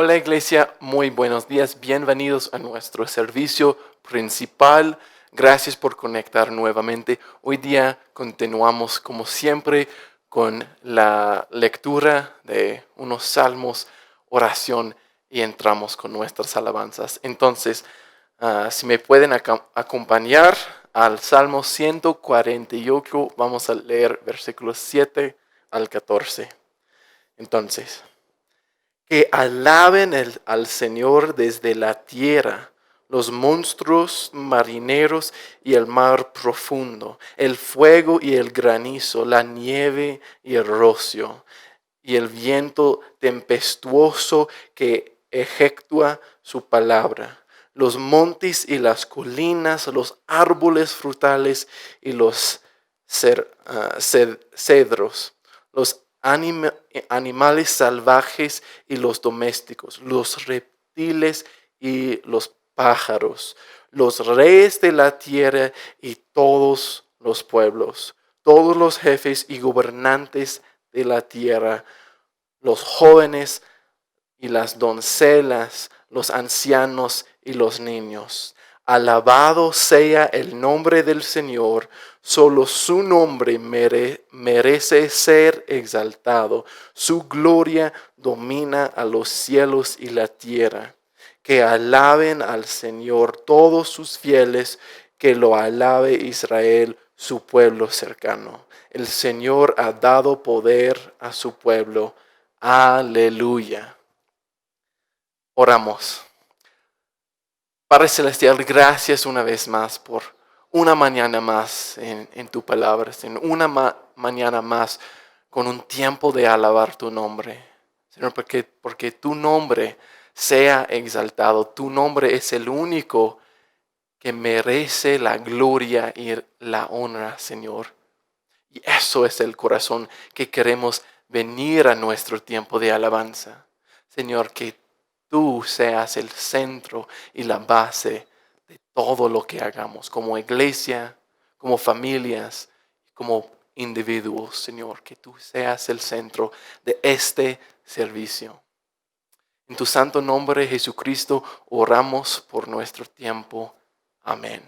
Hola Iglesia, muy buenos días, bienvenidos a nuestro servicio principal. Gracias por conectar nuevamente. Hoy día continuamos como siempre con la lectura de unos salmos, oración y entramos con nuestras alabanzas. Entonces, si me pueden acompañar al Salmo 148, vamos a leer versículos 7 al 14. Entonces, que alaben al Señor desde la tierra, los monstruos marineros y el mar profundo, el fuego y el granizo, la nieve y el rocío, y el viento tempestuoso que ejecuta su palabra, los montes y las colinas, los árboles frutales y los cedros, los animales salvajes y los domésticos, los reptiles y los pájaros, los reyes de la tierra y todos los pueblos, todos los jefes y gobernantes de la tierra, los jóvenes y las doncellas, los ancianos y los niños. Alabado sea el nombre del Señor, solo su nombre merece ser exaltado. Su gloria domina a los cielos y la tierra. Que alaben al Señor todos sus fieles, que lo alabe Israel, su pueblo cercano. El Señor ha dado poder a su pueblo. Aleluya. Oramos. Padre Celestial, gracias una vez más por una mañana más en tu palabra, en una mañana más con un tiempo de alabar tu nombre. Señor, porque tu nombre sea exaltado. Tu nombre es el único que merece la gloria y la honra, Señor. Y eso es el corazón que queremos venir a nuestro tiempo de alabanza. Señor, que tú seas el centro y la base de todo lo que hagamos, como iglesia, como familias, como individuos, Señor, que tú seas el centro de este servicio. En tu santo nombre, Jesucristo, oramos por nuestro tiempo. Amén.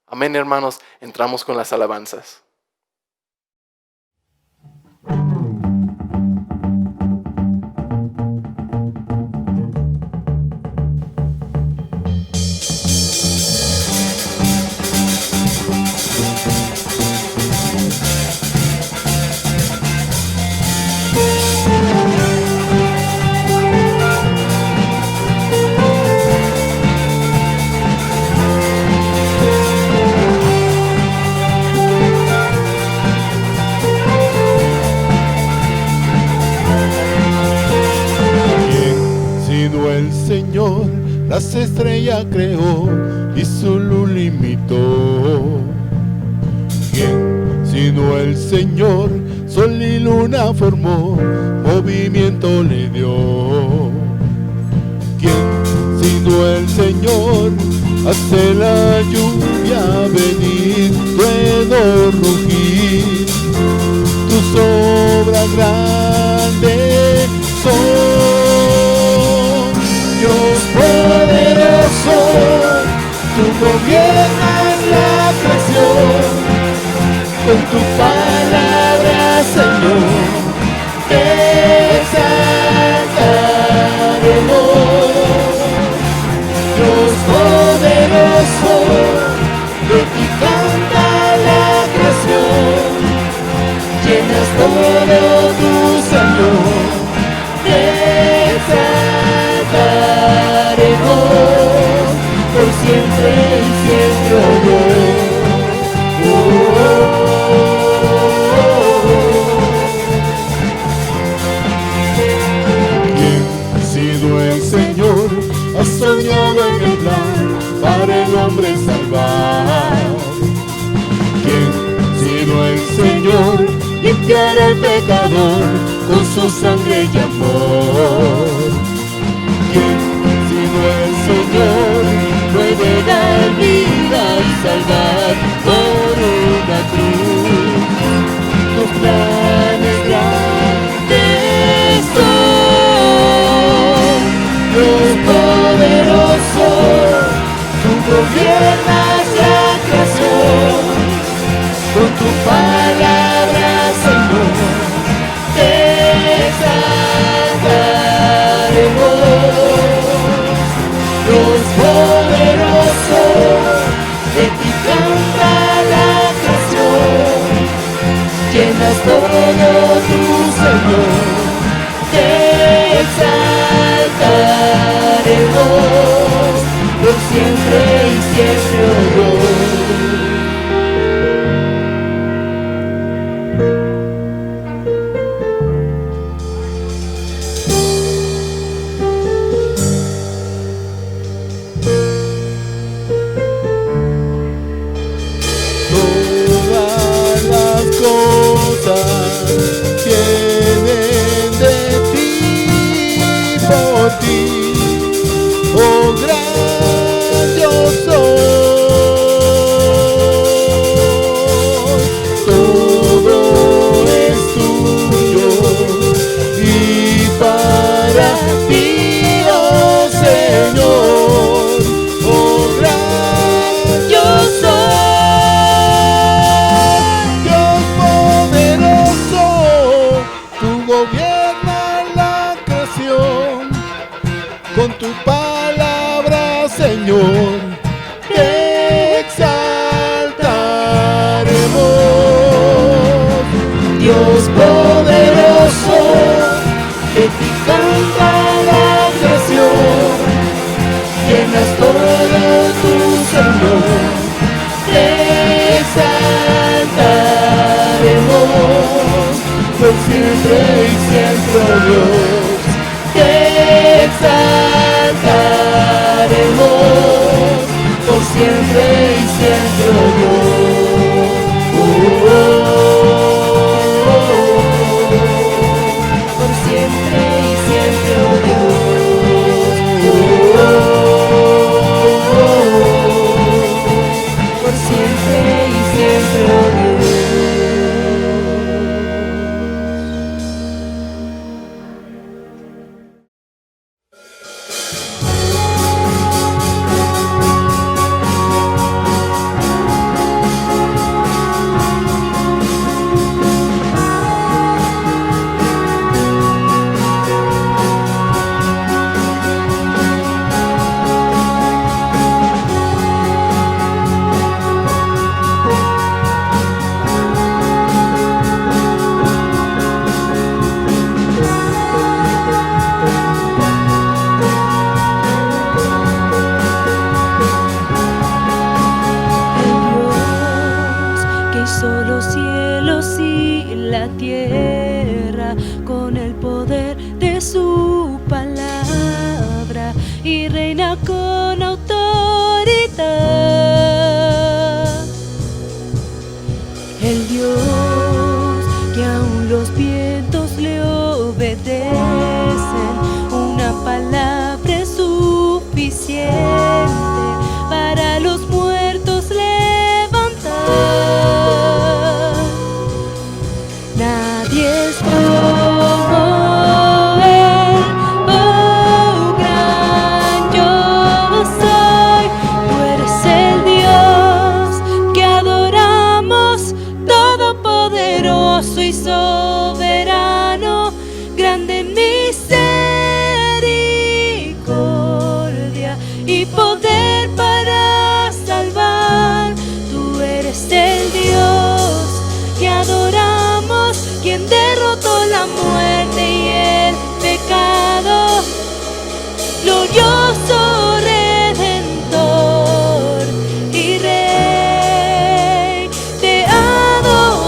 Amén, hermanos. Entramos con las alabanzas. Señor, las estrellas creó y solo limitó. ¿Quién sino el Señor? Sol y luna formó, movimiento le dio. ¿Quién sino el Señor? Hace la lluvia venir, trueno rugir. Tus obras grandes son. Dios poderoso, tú gobiernas la creación, con tu palabra, Señor, te exaltaremos. Dios poderoso, de ti canta la creación, llenas todo tu Señor, te exaltaremos por siempre y siempre, ¿Quién sido el Señor? Ha soñado en el plan para el hombre salvar. ¿Quién sido el Señor? Limpiar al pecador con su sangre y amor. ¿Quién sino el Señor puede dar vida y salvar por una cruz? Tus planes grandes son. Dios siempre, oh Dios. Todas las cosas vienen de ti, por ti, oh gran yo soy. Todo es tuyo y para ti, oh Señor, oh gran yo soy. Dios poderoso, tú gobiernas la creación. Con tu palabra, Señor, te exaltaremos. Dios poderoso, que te canta la creación, llenas todo tu Señor, te exaltaremos por siempre y siempre, oh Dios. Te exaltaremos por siempre y siempre, oh Dios. Por siempre y siempre, oh Dios. Por siempre y siempre, oh Dios. Con el poder de su palabra y reina con autoridad. El Dios que aún los vientos le obedecen, una palabra es suficiente para los muertos levantar. Nadie es como Él, oh gran yo soy. Tú eres el Dios que adoramos, todopoderoso y soberano, grande en misericordia y poder para salvar. Tú eres el Dios que adoramos, quien derrotó la muerte y el pecado, glorioso Redentor y Rey, te adoramos.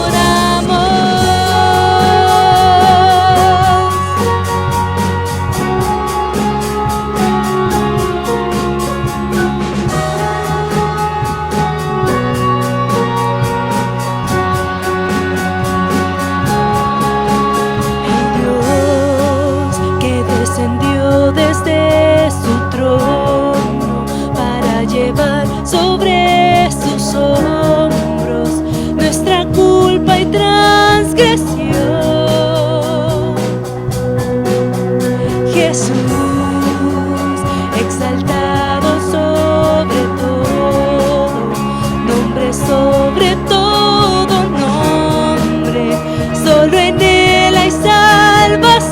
Descendió desde su trono para llevar sobre sus hombros nuestra culpa y transgresión. Jesús, exaltado sobre todo, nombre sobre todo nombre, solo en Él hay salvación.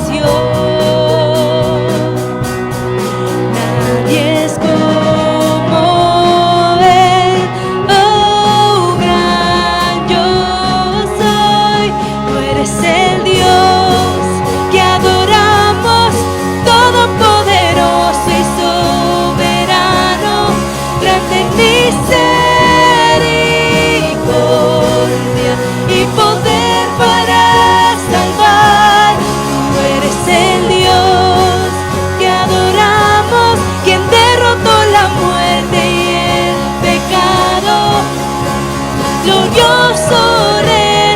glorioso Redentor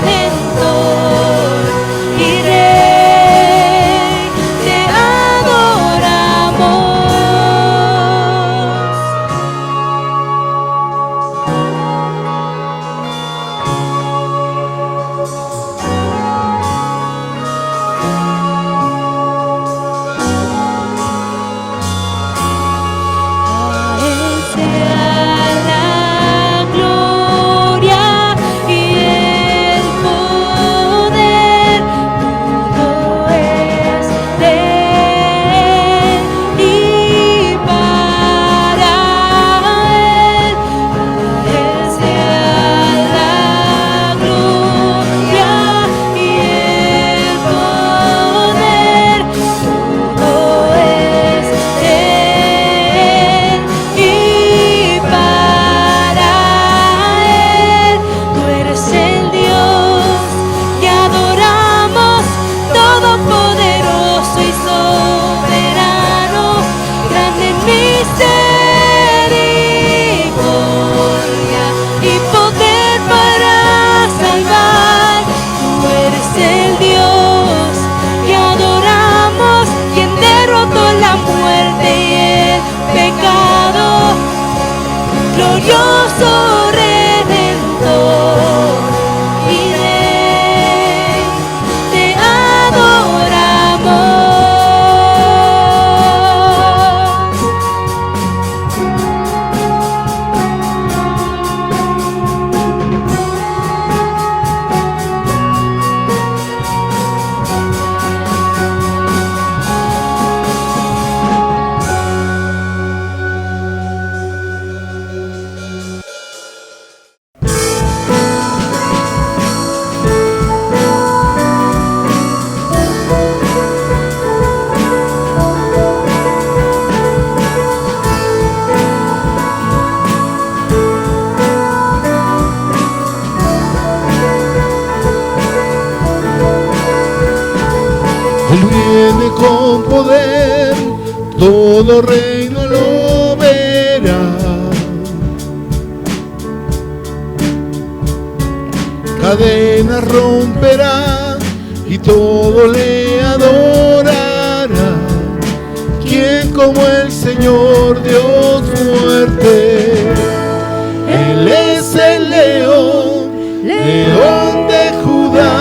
y Rey, te adoramos. A Él sea la gloria y el poder, todo es de Él y para Él. A Él sea la gloria y el poder, todo es de Él y para Él. Tú eres el Dios que adoramos, todopoderoso y soberano, grande en misericordia y poder para salvar. Tú eres el Dios que adoramos, quien derrotó la muerte y el pecado, glorioso Redentor y Rey, te adoramos. Él viene con poder, todo reino lo verá. Cadenas romperá y todo le adorará. ¿Quién como el Señor Dios fuerte? Él es el león, león de Judá.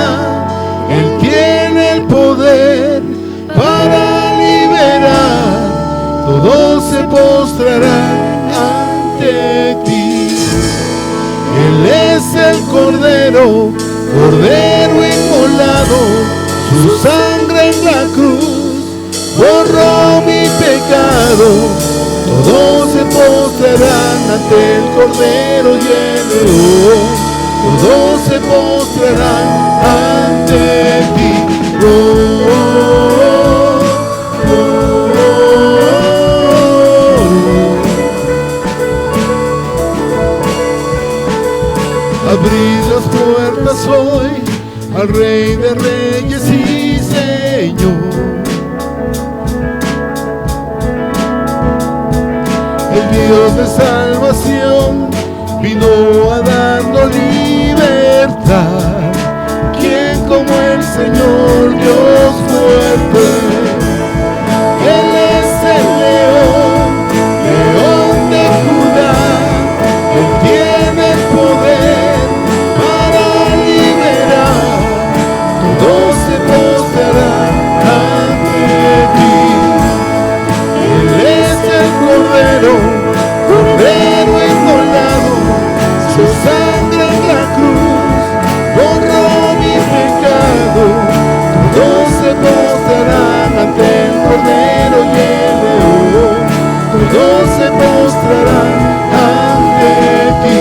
Él tiene el poder para liberar. Todos se postrarán ante ti. Él es el Cordero, Cordero inmolado. Su sangre en la cruz borró mi pecado. Todos se postrarán ante el Cordero y el León. Todos se postrarán ante ti. Oh, oh, oh, oh. Abrid las puertas hoy al Rey de Reyes y Señor. El Dios de salvación vino a darnos libertad. ¿Quién como el Señor Dios fuerte? Él es el león, león de Judá. Él tiene el poder para liberar. Todos se postrarán ante ti. Él es el Cordero, Cordero inmolado. Su sangre en la cruz borró mi pecado. Todos se postrarán ante el Cordero y el León. Todos se postrarán ante ti.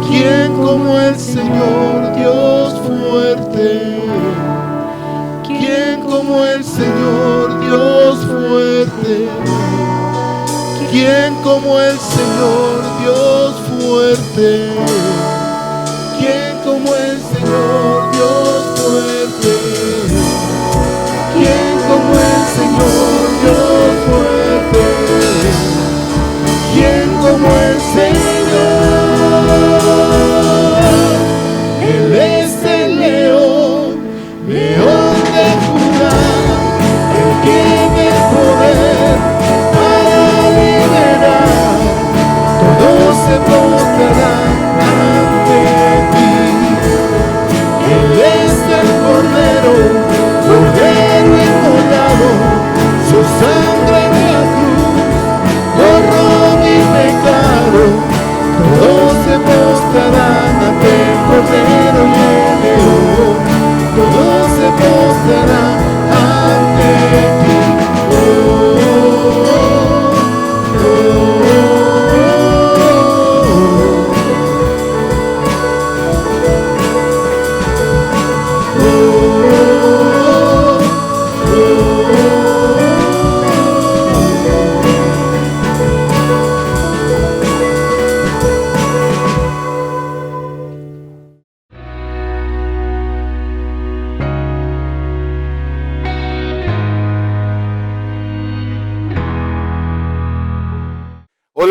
¿Quién como el Señor Dios fuerte? ¿Quién como el Señor Dios fuerte? ¿Quién como el Señor Dios fuerte? ¿Quién como el Señor Dios fuerte? ¿Quién como el Señor Dios fuerte? ¿Quién como el Señor?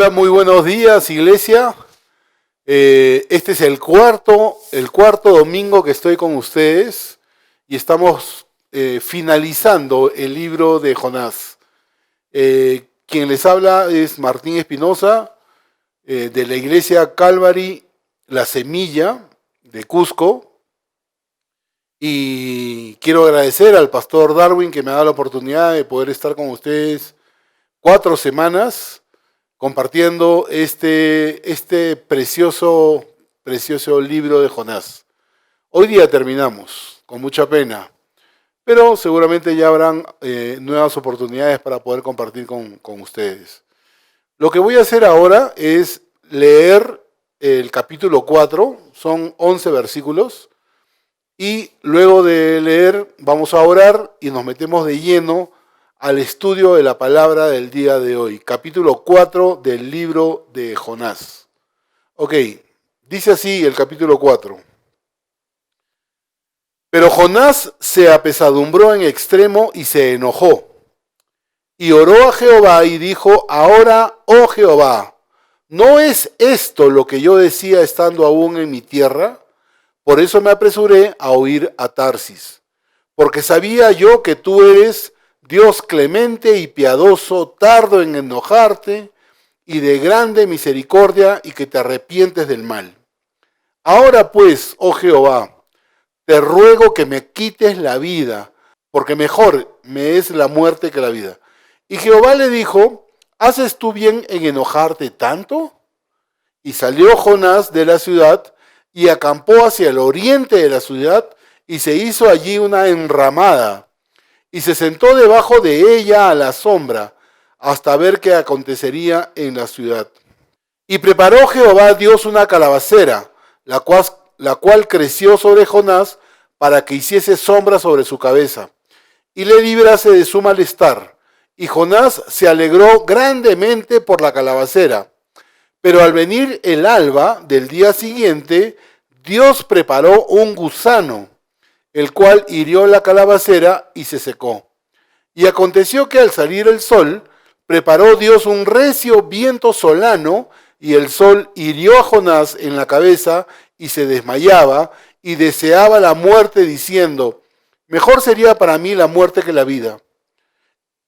Hola, muy buenos días, iglesia. Este es el cuarto domingo que estoy con ustedes y estamos finalizando el libro de Jonás. Quien les habla es Martín Espinosa, de la iglesia Calvary La Semilla de Cusco. Y quiero agradecer al pastor Darwin que me ha dado la oportunidad de poder estar con ustedes 4 semanas compartiendo este precioso libro de Jonás. Hoy día terminamos, con mucha pena, pero seguramente ya habrán nuevas oportunidades para poder compartir con ustedes. Lo que voy a hacer ahora es leer el capítulo 4, son 11 versículos, y luego de leer vamos a orar y nos metemos de lleno al estudio de la palabra del día de hoy, capítulo 4 del libro de Jonás. Ok, dice así el capítulo 4. Pero Jonás se apesadumbró en extremo y se enojó, y oró a Jehová y dijo: ahora, oh Jehová, ¿no es esto lo que yo decía estando aún en mi tierra? Por eso me apresuré a huir a Tarsis, porque sabía yo que tú eres Dios clemente y piadoso, tardo en enojarte y de grande misericordia, y que te arrepientes del mal. Ahora pues, oh Jehová, te ruego que me quites la vida, porque mejor me es la muerte que la vida. Y Jehová le dijo: ¿haces tú bien en enojarte tanto? Y salió Jonás de la ciudad y acampó hacia el oriente de la ciudad, y se hizo allí una enramada, y se sentó debajo de ella a la sombra, hasta ver qué acontecería en la ciudad. Y preparó Jehová Dios una calabacera, la cual creció sobre Jonás, para que hiciese sombra sobre su cabeza, y le librase de su malestar. Y Jonás se alegró grandemente por la calabacera. Pero al venir el alba del día siguiente, Dios preparó un gusano, el cual hirió la calabacera y se secó. Y aconteció que al salir el sol, preparó Dios un recio viento solano, y el sol hirió a Jonás en la cabeza, y se desmayaba, y deseaba la muerte, diciendo: mejor sería para mí la muerte que la vida.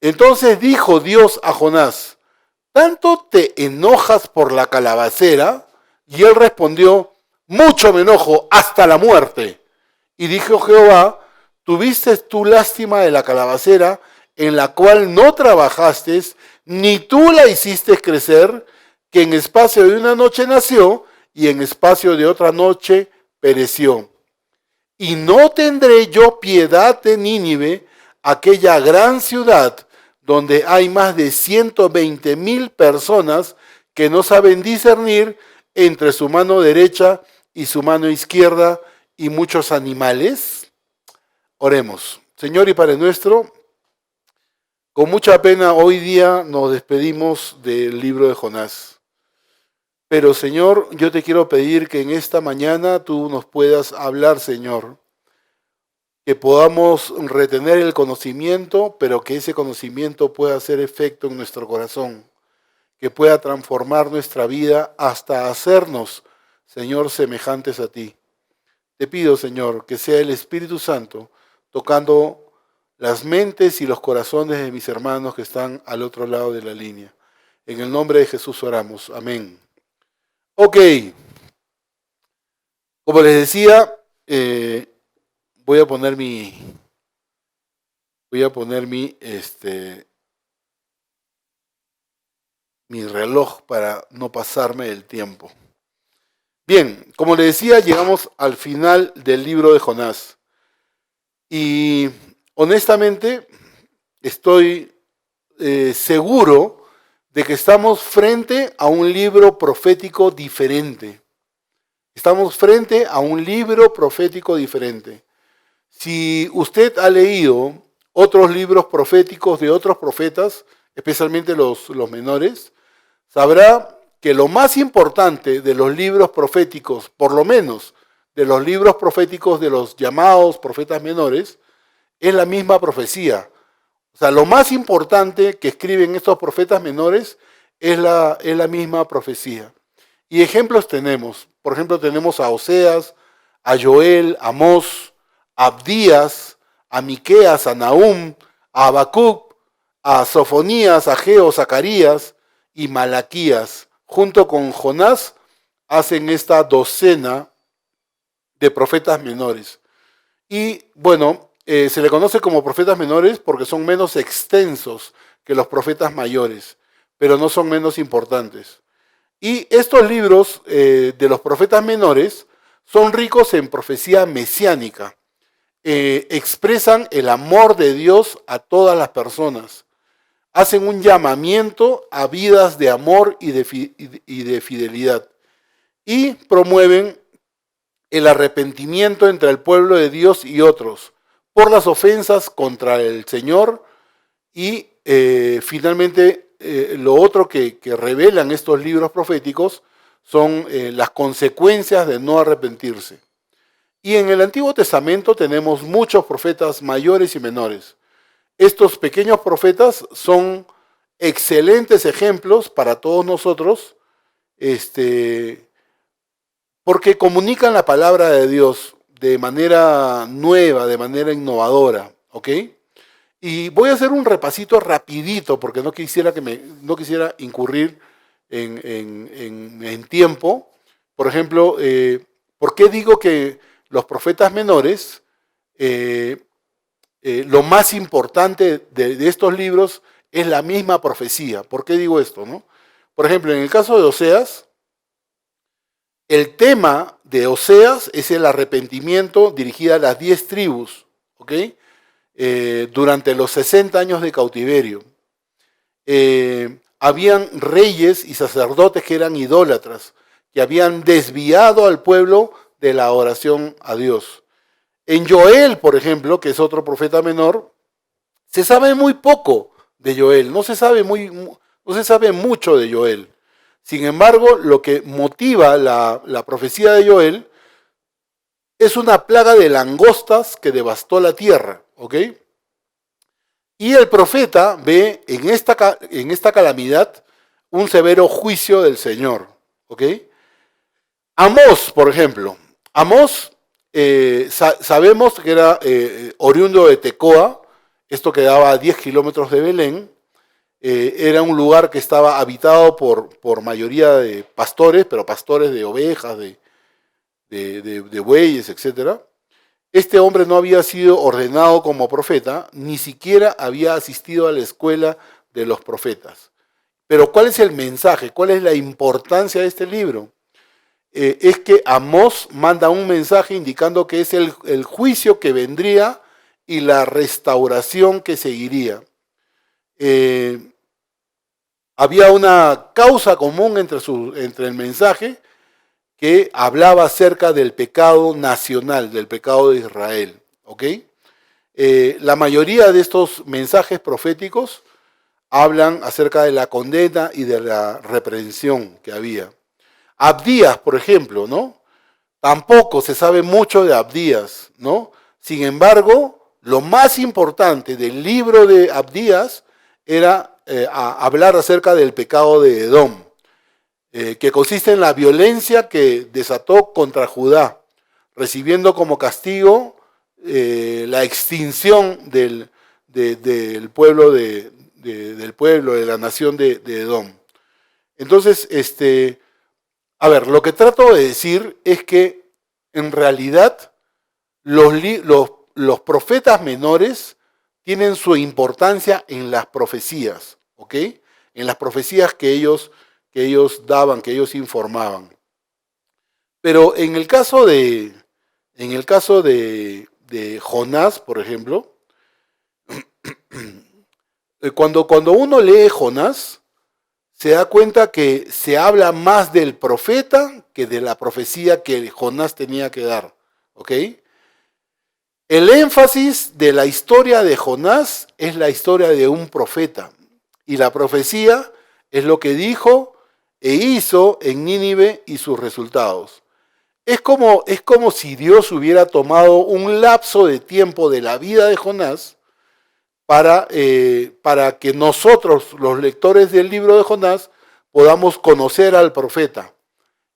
Entonces dijo Dios a Jonás: ¿tanto te enojas por la calabacera? Y él respondió: mucho me enojo, hasta la muerte. Y dijo Jehová: ¿tuviste tú lástima de la calabacera, en la cual no trabajaste, ni tú la hiciste crecer, que en espacio de una noche nació, y en espacio de otra noche pereció? Y no tendré yo piedad de Nínive, aquella gran ciudad, donde hay más de 120,000 personas que no saben discernir entre su mano derecha y su mano izquierda, y muchos animales. Oremos. Señor y Padre nuestro, con mucha pena hoy día nos despedimos del libro de Jonás. Pero Señor, yo te quiero pedir que en esta mañana tú nos puedas hablar, Señor. Que podamos retener el conocimiento, pero que ese conocimiento pueda hacer efecto en nuestro corazón. Que pueda transformar nuestra vida hasta hacernos, Señor, semejantes a ti. Te pido, Señor, que sea el Espíritu Santo tocando las mentes y los corazones de mis hermanos que están al otro lado de la línea. En el nombre de Jesús oramos. Amén. Ok. Como les decía, voy a poner mi reloj para no pasarme del tiempo. Bien, como les decía, llegamos al final del libro de Jonás. Y honestamente estoy seguro de que estamos frente a un libro profético diferente. Estamos frente a un libro profético diferente. Si usted ha leído otros libros proféticos de otros profetas, especialmente los menores, sabrá que lo más importante de los libros proféticos, por lo menos de los libros proféticos de los llamados profetas menores, es la misma profecía. O sea, lo más importante que escriben estos profetas menores es la misma profecía. Y ejemplos tenemos. Por ejemplo, tenemos a Oseas, a Joel, a Amós, a Abdías, a Miqueas, a Nahum, a Habacuc, a Sofonías, a Ageo, Zacarías y Malaquías. Junto con Jonás hacen esta docena de profetas menores. Y bueno, se le conoce como profetas menores porque son menos extensos que los profetas mayores, pero no son menos importantes. Y estos libros de los profetas menores son ricos en profecía mesiánica. Expresan el amor de Dios a todas las personas. Hacen un llamamiento a vidas de amor y de fidelidad. Y promueven el arrepentimiento entre el pueblo de Dios y otros por las ofensas contra el Señor y finalmente lo otro que revelan estos libros proféticos son las consecuencias de no arrepentirse. Y en el Antiguo Testamento tenemos muchos profetas mayores y menores. Estos pequeños profetas son excelentes ejemplos para todos nosotros, porque comunican la palabra de Dios de manera nueva, de manera innovadora, ¿ok? Y voy a hacer un repasito rapidito, porque no quisiera incurrir en tiempo. Por ejemplo, ¿por qué digo que los profetas menores, lo más importante de estos libros es la misma profecía? ¿Por qué digo esto, no? Por ejemplo, en el caso de Oseas, el tema de Oseas es el arrepentimiento dirigido a las 10 tribus, ¿ok? Durante los 60 años de cautiverio. Habían reyes y sacerdotes que eran idólatras, que habían desviado al pueblo de la oración a Dios. En Joel, por ejemplo, que es otro profeta menor, se sabe muy poco de Joel, no se sabe mucho de Joel. Sin embargo, lo que motiva la profecía de Joel es una plaga de langostas que devastó la tierra, ¿ok? Y el profeta ve en esta calamidad un severo juicio del Señor, ¿ok? Amós, por ejemplo. Amós, sabemos que era oriundo de Tecoa, esto quedaba a 10 kilómetros de Belén. Era un lugar que estaba habitado por mayoría de pastores, pero pastores de ovejas, de bueyes, etc. Este hombre no había sido ordenado como profeta, ni siquiera había asistido a la escuela de los profetas. Pero ¿cuál es el mensaje? ¿Cuál es la importancia de este libro? Es que Amós manda un mensaje indicando que es el juicio que vendría y la restauración que seguiría. Había una causa común entre el mensaje que hablaba acerca del pecado nacional, del pecado de Israel. ¿Ok? La mayoría de estos mensajes proféticos hablan acerca de la condena y de la reprensión que había. Abdías, por ejemplo, ¿no? Tampoco se sabe mucho de Abdías, ¿no? Sin embargo, lo más importante del libro de Abdías era hablar acerca del pecado de Edom, que consiste en la violencia que desató contra Judá, recibiendo como castigo la extinción del pueblo de la nación de Edom. Entonces, a ver, lo que trato de decir es que en realidad los profetas menores tienen su importancia en las profecías, ¿ok? En las profecías que ellos daban, que ellos informaban. Pero en el caso de Jonás, por ejemplo, cuando uno lee Jonás, se da cuenta que se habla más del profeta que de la profecía que Jonás tenía que dar, ¿ok? El énfasis de la historia de Jonás es la historia de un profeta. Y la profecía es lo que dijo e hizo en Nínive y sus resultados. Es como si Dios hubiera tomado un lapso de tiempo de la vida de Jonás para que nosotros, los lectores del libro de Jonás, podamos conocer al profeta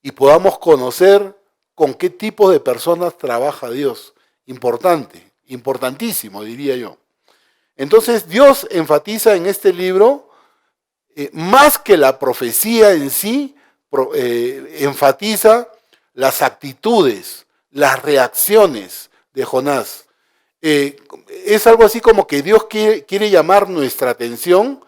y podamos conocer con qué tipo de personas trabaja Dios. Importante, importantísimo, diría yo. Entonces Dios enfatiza en este libro, más que la profecía en sí, enfatiza las actitudes, las reacciones de Jonás. Es algo así como que Dios quiere llamar nuestra atención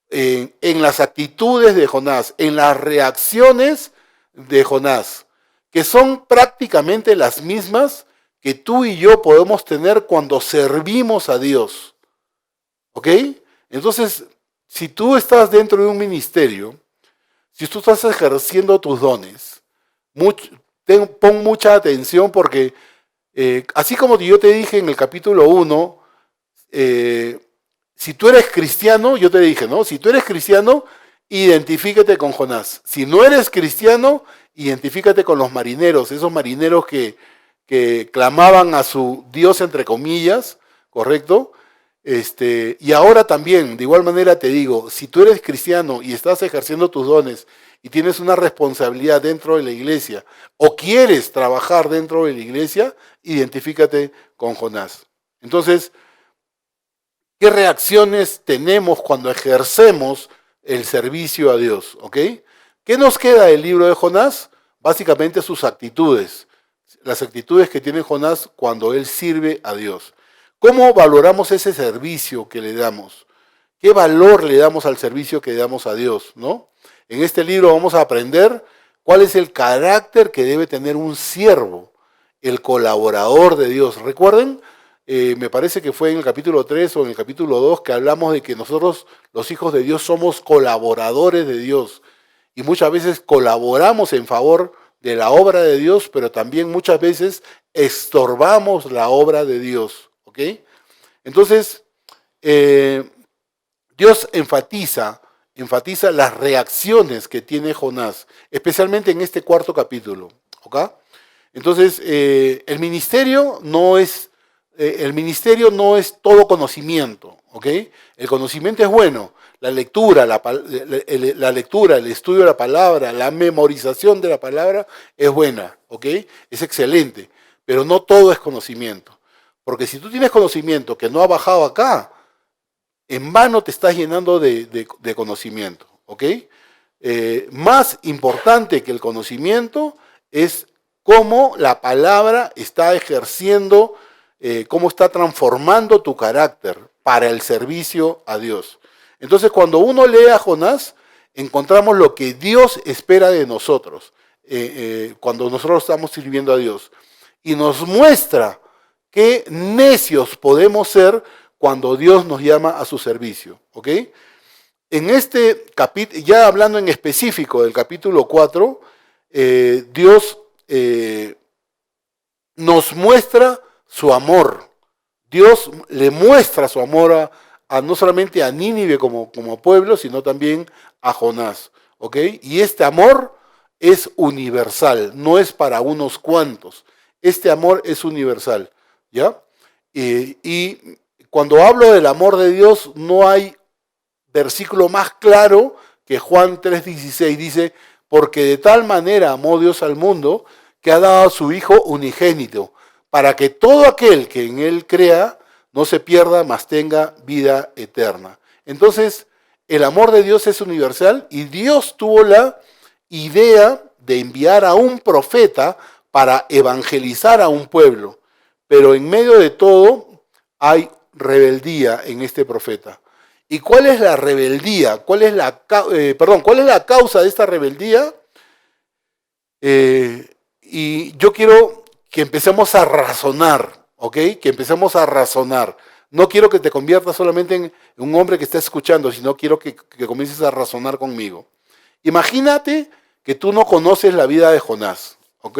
en las actitudes de Jonás, en las reacciones de Jonás, que son prácticamente las mismas que tú y yo podemos tener cuando servimos a Dios. ¿Ok? Entonces, si tú estás dentro de un ministerio, si tú estás ejerciendo tus dones, pon mucha atención porque, así como yo te dije en el capítulo 1, si tú eres cristiano, yo te dije, ¿no? Si tú eres cristiano, identifícate con Jonás. Si no eres cristiano, identifícate con los marineros, esos marineros que clamaban a su Dios, entre comillas, ¿correcto? Y ahora también, de igual manera te digo, si tú eres cristiano y estás ejerciendo tus dones y tienes una responsabilidad dentro de la iglesia o quieres trabajar dentro de la iglesia, identifícate con Jonás. Entonces, ¿qué reacciones tenemos cuando ejercemos el servicio a Dios? ¿Ok? ¿Qué nos queda del libro de Jonás? Básicamente sus actitudes, las actitudes que tiene Jonás cuando él sirve a Dios. ¿Cómo valoramos ese servicio que le damos? ¿Qué valor le damos al servicio que le damos a Dios? ¿No? En este libro vamos a aprender cuál es el carácter que debe tener un siervo, el colaborador de Dios. Recuerden, me parece que fue en el capítulo 3 o en el capítulo 2 que hablamos de que nosotros, los hijos de Dios, somos colaboradores de Dios. Y muchas veces colaboramos en favor de la obra de Dios, pero también muchas veces estorbamos la obra de Dios. ¿Ok? Entonces, Dios enfatiza las reacciones que tiene Jonás, especialmente en este cuarto capítulo. ¿Ok? Entonces, el ministerio no es todo conocimiento. ¿Ok? El conocimiento es bueno. La lectura, el estudio de la palabra, la memorización de la palabra es buena. ¿Ok? Es excelente. Pero no todo es conocimiento. Porque si tú tienes conocimiento que no ha bajado acá, en vano te estás llenando de conocimiento. ¿Ok? Más importante que el conocimiento es cómo la palabra está ejerciendo, cómo está transformando tu carácter para el servicio a Dios. Entonces, cuando uno lee a Jonás, encontramos lo que Dios espera de nosotros, cuando nosotros estamos sirviendo a Dios. Y nos muestra qué necios podemos ser cuando Dios nos llama a su servicio. ¿Ok? En este capítulo, ya hablando en específico del capítulo 4, Dios nos muestra su amor. Dios le muestra su amor no solamente a Nínive como pueblo, sino también a Jonás. ¿Ok? Y este amor es universal, no es para unos cuantos. Este amor es universal. ¿Ya? Y cuando hablo del amor de Dios, no hay versículo más claro que Juan 3:16. Dice, porque de tal manera amó Dios al mundo, que ha dado a su Hijo unigénito, para que todo aquel que en Él crea no se pierda, mas tenga vida eterna. Entonces, el amor de Dios es universal y Dios tuvo la idea de enviar a un profeta para evangelizar a un pueblo. Pero en medio de todo hay rebeldía en este profeta. ¿Y cuál es la rebeldía? ¿Cuál es la causa de esta rebeldía? Y yo quiero que empecemos a razonar, ¿ok? Que empecemos a razonar. No quiero que te conviertas solamente en un hombre que está escuchando, sino quiero que comiences a razonar conmigo. Imagínate que tú no conoces la vida de Jonás, ¿ok?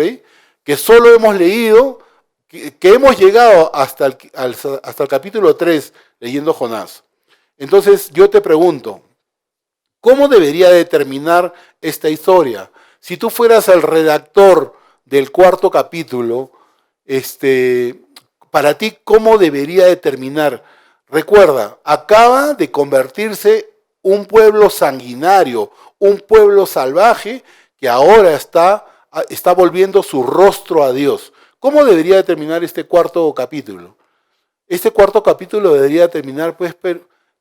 Que solo hemos leído, que hemos llegado hasta el capítulo 3 leyendo Jonás. Entonces yo te pregunto, ¿cómo debería de terminar esta historia? Si tú fueras el redactor del cuarto capítulo, para ti, ¿cómo debería de terminar? Recuerda, acaba de convertirse un pueblo sanguinario, un pueblo salvaje que ahora está volviendo su rostro a Dios. ¿Cómo debería terminar este cuarto capítulo? Este cuarto capítulo debería terminar pues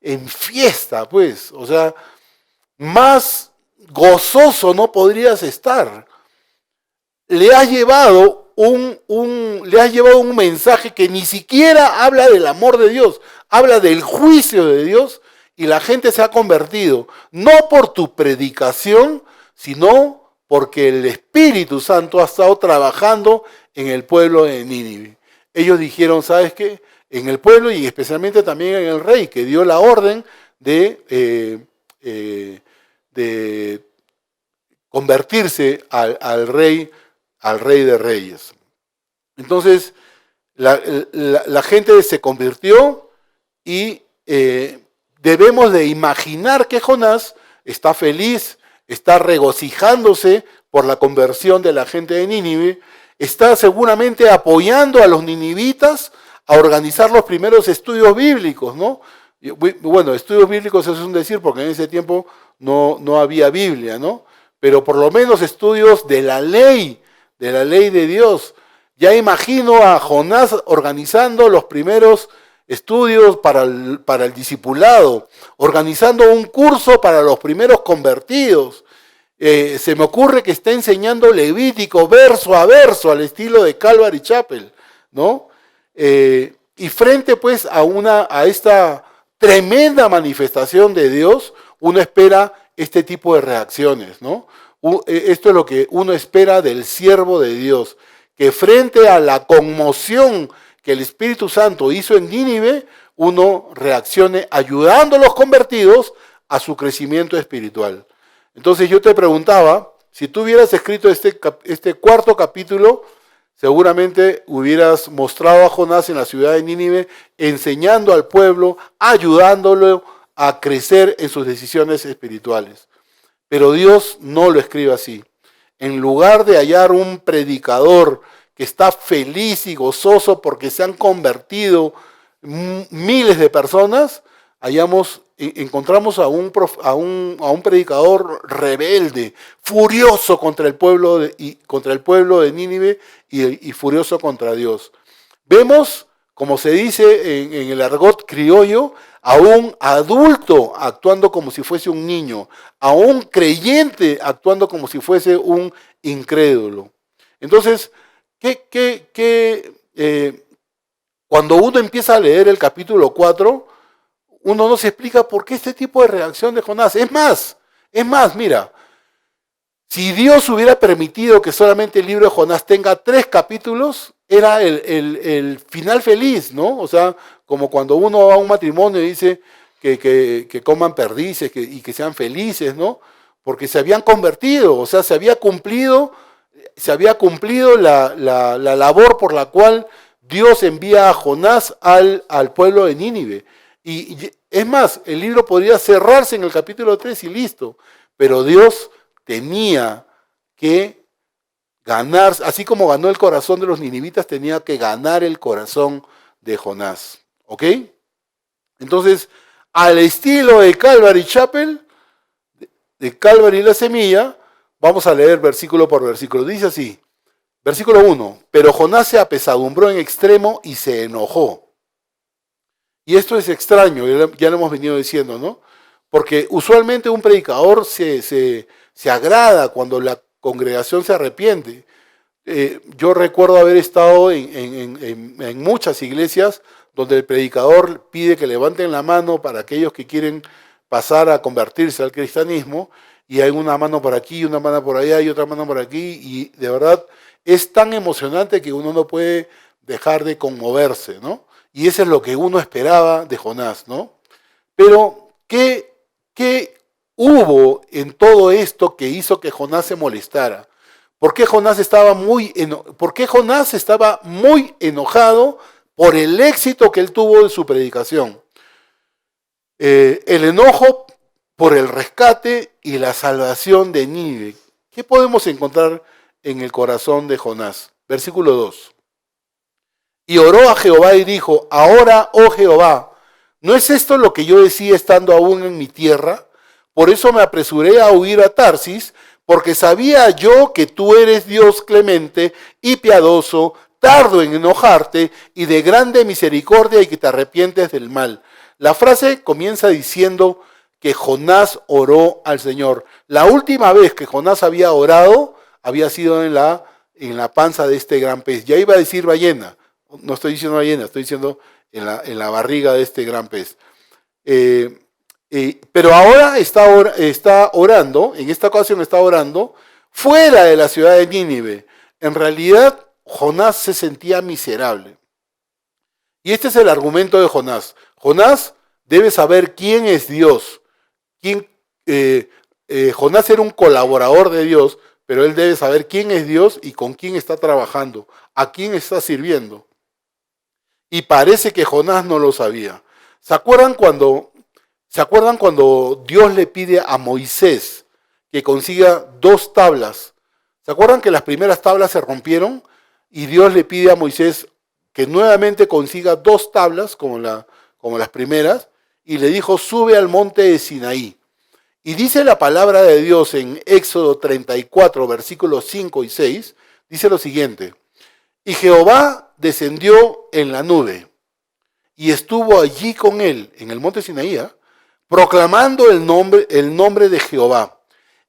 en fiesta, pues. O sea, más gozoso no podrías estar. Le has llevado un mensaje que ni siquiera habla del amor de Dios, habla del juicio de Dios, y la gente se ha convertido, no por tu predicación, sino porque el Espíritu Santo ha estado trabajando en el pueblo de Nínive. Ellos dijeron, ¿sabes qué? En el pueblo y especialmente también en el rey, que dio la orden de convertirse al rey de reyes. Entonces, la gente se convirtió y debemos de imaginar que Jonás está feliz, está regocijándose por la conversión de la gente de Nínive, está seguramente apoyando a los ninivitas a organizar los primeros estudios bíblicos, ¿no? Bueno, estudios bíblicos eso es un decir porque en ese tiempo no había Biblia, ¿no? Pero por lo menos estudios de la ley de Dios. Ya imagino a Jonás organizando los primeros estudios para el discipulado, organizando un curso para los primeros convertidos. Se me ocurre que está enseñando Levítico verso a verso al estilo de Calvary Chapel, ¿no? Y frente pues a esta tremenda manifestación de Dios, uno espera este tipo de reacciones, ¿no? Esto es lo que uno espera del siervo de Dios, que frente a la conmoción que el Espíritu Santo hizo en Nínive, uno reaccione ayudando a los convertidos a su crecimiento espiritual. Entonces yo te preguntaba, si tú hubieras escrito este cuarto capítulo, seguramente hubieras mostrado a Jonás en la ciudad de Nínive, enseñando al pueblo, ayudándolo a crecer en sus decisiones espirituales. Pero Dios no lo escribe así. En lugar de hallar un predicador que está feliz y gozoso porque se han convertido miles de personas, encontramos a un predicador rebelde, furioso contra el pueblo de Nínive y furioso contra Dios. Vemos, como se dice en el argot criollo, a un adulto actuando como si fuese un niño, a un creyente actuando como si fuese un incrédulo. Entonces, cuando uno empieza a leer el capítulo 4, uno no se explica por qué este tipo de reacción de Jonás. Es más, mira, si Dios hubiera permitido que solamente el libro de Jonás tenga 3 capítulos, era el final feliz, ¿no? O sea, como cuando uno va a un matrimonio y dice que coman perdices y que sean felices, ¿no? Porque se habían convertido, o sea, se había cumplido la labor por la cual Dios envía a Jonás al pueblo de Nínive. Y es más, el libro podría cerrarse en el capítulo 3 y listo. Pero Dios tenía que ganar, así como ganó el corazón de los ninivitas, tenía que ganar el corazón de Jonás. ¿Ok? Entonces, al estilo de Calvary Chapel, de Calvary la Semilla, vamos a leer versículo por versículo. Dice así, versículo 1, pero Jonás se apesadumbró en extremo y se enojó. Y esto es extraño, ya lo hemos venido diciendo, ¿no? Porque usualmente un predicador se agrada cuando la congregación se arrepiente. Yo recuerdo haber estado en muchas iglesias donde el predicador pide que levanten la mano para aquellos que quieren pasar a convertirse al cristianismo, y hay una mano por aquí, una mano por allá y otra mano por aquí, y de verdad es tan emocionante que uno no puede dejar de conmoverse, ¿no? Y eso es lo que uno esperaba de Jonás, ¿no? Pero, ¿qué hubo en todo esto que hizo que Jonás se molestara? ¿Por qué Jonás estaba muy enojado por el éxito que él tuvo en su predicación? El enojo por el rescate y la salvación de Nínive. ¿Qué podemos encontrar en el corazón de Jonás? Versículo 2. Y oró a Jehová y dijo, ahora, oh Jehová, ¿no es esto lo que yo decía estando aún en mi tierra? Por eso me apresuré a huir a Tarsis, porque sabía yo que tú eres Dios clemente y piadoso, tardo en enojarte y de grande misericordia y que te arrepientes del mal. La frase comienza diciendo que Jonás oró al Señor. La última vez que Jonás había orado había sido en la panza de este gran pez. Ya iba a decir ballena, no estoy diciendo ballena, estoy diciendo en la barriga de este gran pez. Pero ahora está orando, en esta ocasión está orando, fuera de la ciudad de Nínive. En realidad, Jonás se sentía miserable. Y este es el argumento de Jonás. Jonás debe saber quién es Dios. Jonás era un colaborador de Dios, pero él debe saber quién es Dios y con quién está trabajando, a quién está sirviendo. Y parece que Jonás no lo sabía. ¿Se acuerdan cuando Dios le pide a Moisés que consiga 2 tablas? ¿Se acuerdan que las primeras tablas se rompieron? Y Dios le pide a Moisés que nuevamente consiga 2 tablas, como las primeras, y le dijo, sube al monte de Sinaí. Y dice la palabra de Dios en Éxodo 34, versículos 5 y 6, dice lo siguiente: y Jehová descendió en la nube, y estuvo allí con él, en el monte Sinaí, proclamando el nombre de Jehová.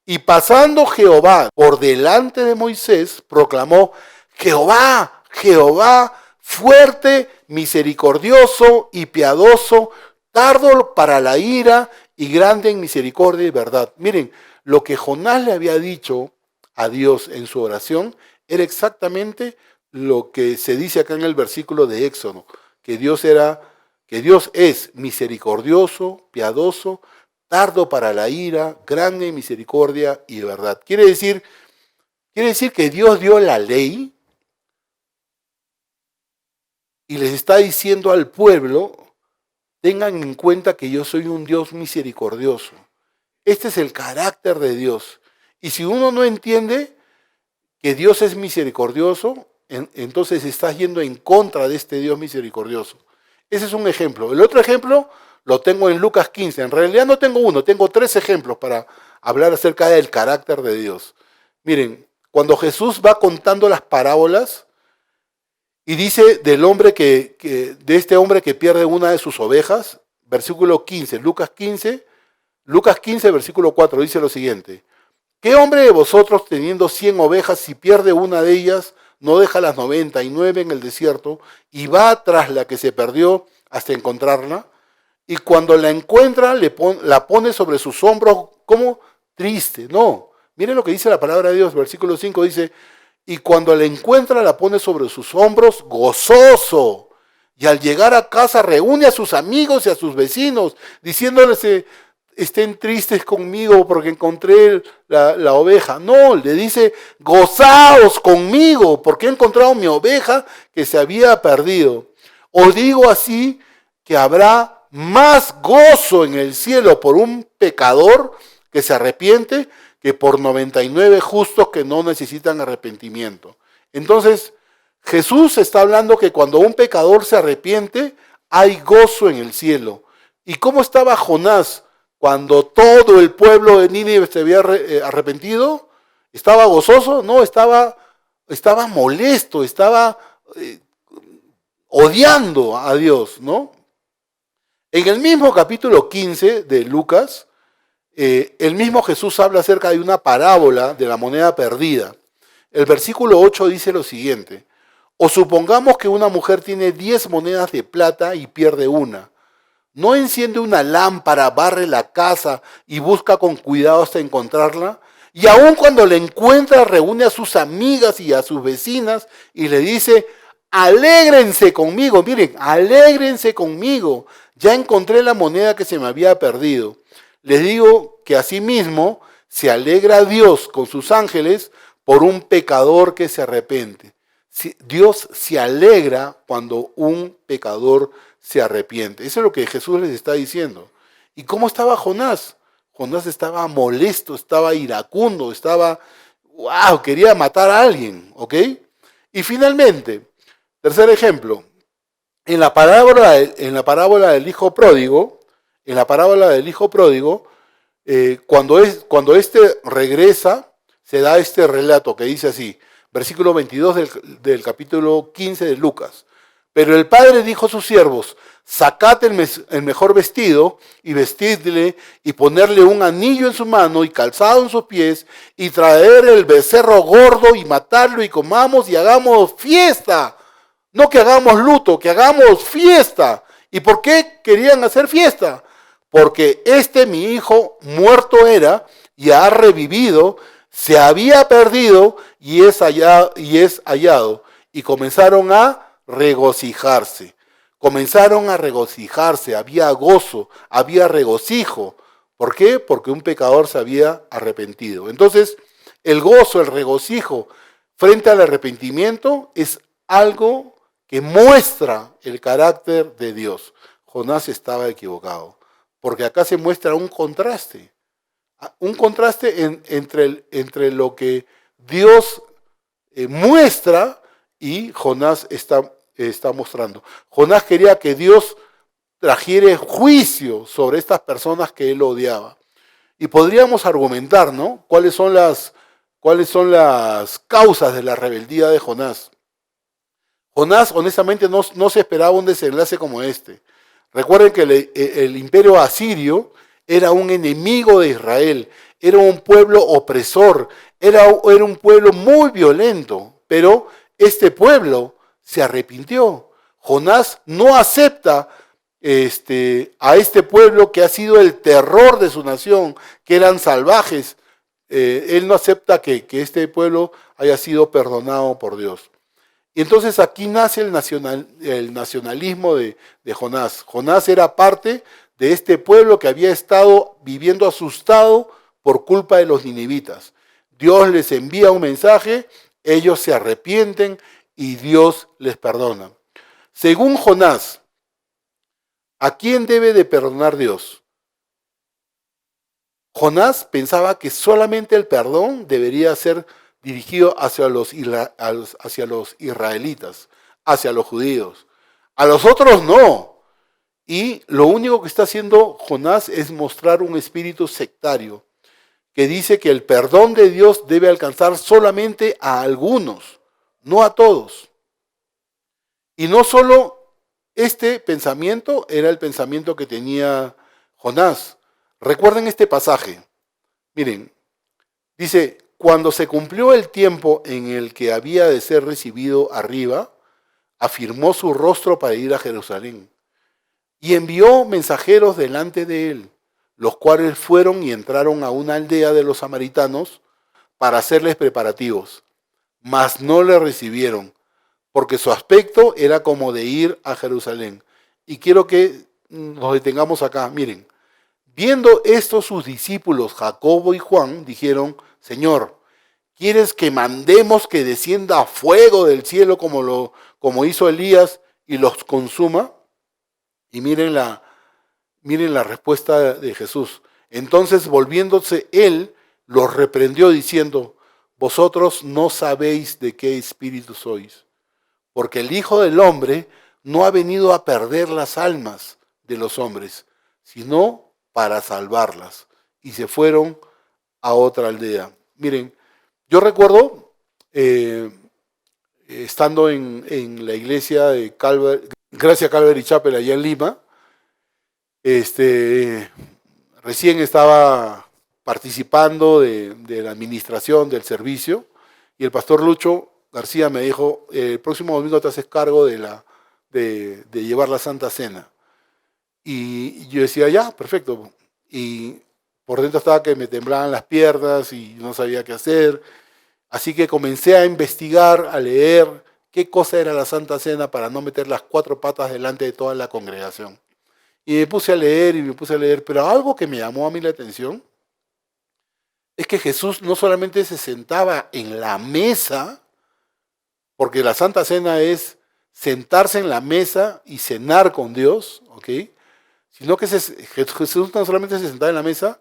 Y pasando Jehová por delante de Moisés, proclamó, Jehová, Jehová, fuerte, misericordioso y piadoso, tardo para la ira y grande en misericordia y verdad. Miren, lo que Jonás le había dicho a Dios en su oración era exactamente lo que se dice acá en el versículo de Éxodo, que Dios es misericordioso, piadoso, tardo para la ira, grande en misericordia y verdad. Quiere decir que Dios dio la ley y les está diciendo al pueblo, tengan en cuenta que yo soy un Dios misericordioso. Este es el carácter de Dios. Y si uno no entiende que Dios es misericordioso, entonces estás yendo en contra de este Dios misericordioso. Ese es un ejemplo. El otro ejemplo lo tengo en Lucas 15. En realidad no tengo uno, tengo 3 ejemplos para hablar acerca del carácter de Dios. Miren, cuando Jesús va contando las parábolas y dice de este hombre que pierde una de sus ovejas, versículo 15, Lucas 15, versículo 4, dice lo siguiente: ¿qué hombre de vosotros teniendo 100 ovejas, si pierde una de ellas, no deja las 99 en el desierto y va tras la que se perdió hasta encontrarla? Y cuando la encuentra, la pone sobre sus hombros como triste. No, miren lo que dice la palabra de Dios, versículo 5 dice, y cuando la encuentra, la pone sobre sus hombros gozoso. Y al llegar a casa, reúne a sus amigos y a sus vecinos, diciéndoles, estén tristes conmigo porque encontré la oveja. No, le dice, gozaos conmigo porque he encontrado mi oveja que se había perdido. Os digo así que habrá más gozo en el cielo por un pecador que se arrepiente que por 99 justos que no necesitan arrepentimiento. Entonces, Jesús está hablando que cuando un pecador se arrepiente, hay gozo en el cielo. ¿Y cómo estaba Jonás cuando todo el pueblo de Nínive se había arrepentido? ¿Estaba gozoso? No, estaba molesto, estaba odiando a Dios, ¿no? En el mismo capítulo 15 de Lucas, el mismo Jesús habla acerca de una parábola de la moneda perdida. El versículo 8 dice lo siguiente: o supongamos que una mujer tiene 10 monedas de plata y pierde una. ¿No enciende una lámpara, barre la casa y busca con cuidado hasta encontrarla? Y aun cuando la encuentra, reúne a sus amigas y a sus vecinas y le dice, alégrense conmigo, miren, alégrense conmigo, ya encontré la moneda que se me había perdido. Les digo que asimismo se alegra Dios con sus ángeles por un pecador que se arrepiente. Dios se alegra cuando un pecador se arrepiente. Eso es lo que Jesús les está diciendo. ¿Y cómo estaba Jonás? Jonás estaba molesto, estaba iracundo, quería matar a alguien, ¿ok? Y finalmente, tercer ejemplo, en la parábola del hijo pródigo, cuando este regresa, se da este relato que dice así, versículo 22 del capítulo 15 de Lucas. Pero el padre dijo a sus siervos, sacad el mejor vestido y vestidle y ponerle un anillo en su mano y calzado en sus pies y traer el becerro gordo y matarlo y comamos y hagamos fiesta. No que hagamos luto, que hagamos fiesta. ¿Y por qué querían hacer fiesta? Porque mi hijo muerto era y ha revivido, se había perdido y es hallado. Y comenzaron a regocijarse. Había gozo, había regocijo. ¿Por qué? Porque un pecador se había arrepentido. Entonces, el gozo, el regocijo frente al arrepentimiento es algo que muestra el carácter de Dios. Jonás estaba equivocado, porque acá se muestra un contraste entre lo que Dios muestra y Jonás está mostrando. Jonás quería que Dios trajera juicio sobre estas personas que él odiaba. Y podríamos argumentar, ¿no? ¿Cuáles son las causas de la rebeldía de Jonás? Jonás, honestamente, no se esperaba un desenlace como este. Recuerden que el imperio asirio era un enemigo de Israel, era un pueblo opresor, era un pueblo muy violento, pero este pueblo se arrepintió. Jonás no acepta a este pueblo que ha sido el terror de su nación, que eran salvajes. Él no acepta que este pueblo haya sido perdonado por Dios. Y entonces aquí nace el nacionalismo de Jonás. Jonás era parte de este pueblo que había estado viviendo asustado por culpa de los ninivitas. Dios les envía un mensaje, ellos se arrepienten y Dios les perdona. Según Jonás, ¿a quién debe de perdonar Dios? Jonás pensaba que solamente el perdón debería ser dirigido hacia los israelitas, hacia los judíos. A los otros no. Y lo único que está haciendo Jonás es mostrar un espíritu sectario que dice que el perdón de Dios debe alcanzar solamente a algunos, no a todos. Y no solo este pensamiento era el pensamiento que tenía Jonás. Recuerden este pasaje. Miren, dice, cuando se cumplió el tiempo en el que había de ser recibido arriba, afirmó su rostro para ir a Jerusalén. Y envió mensajeros delante de él, los cuales fueron y entraron a una aldea de los samaritanos para hacerles preparativos. Mas no le recibieron, porque su aspecto era como de ir a Jerusalén. Y quiero que nos detengamos acá. Miren, viendo esto sus discípulos Jacobo y Juan dijeron, Señor, ¿quieres que mandemos que descienda fuego del cielo como hizo Elías y los consuma? Y miren la respuesta de Jesús. Entonces, volviéndose él, los reprendió diciendo, vosotros no sabéis de qué espíritu sois, porque el Hijo del Hombre no ha venido a perder las almas de los hombres, sino para salvarlas. Y se fueron a otra aldea. Miren, yo recuerdo, estando en la iglesia de Gracia Calvary Chapel allá en Lima, recién estaba participando de la administración del servicio y el pastor Lucho García me dijo, el próximo domingo te haces cargo de llevar la Santa Cena. Y yo decía, ya, perfecto. Y por dentro estaba que me temblaban las piernas y no sabía qué hacer. Así que comencé a investigar, a leer qué cosa era la Santa Cena para no meter las 4 patas delante de toda la congregación. Y me puse a leer, pero algo que me llamó a mí la atención es que Jesús no solamente se sentaba en la mesa, porque la Santa Cena es sentarse en la mesa y cenar con Dios, ¿ok? Sino que Jesús no solamente se sentaba en la mesa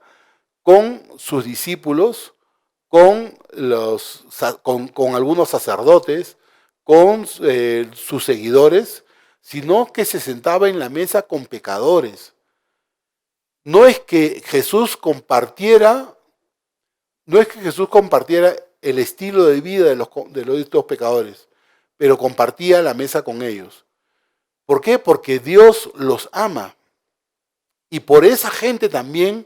con sus discípulos, con algunos sacerdotes, con sus seguidores, sino que se sentaba en la mesa con pecadores. no es que Jesús compartiera, el estilo de vida de estos pecadores, pero compartía la mesa con ellos. ¿Por qué? Porque Dios los ama. Y por esa gente también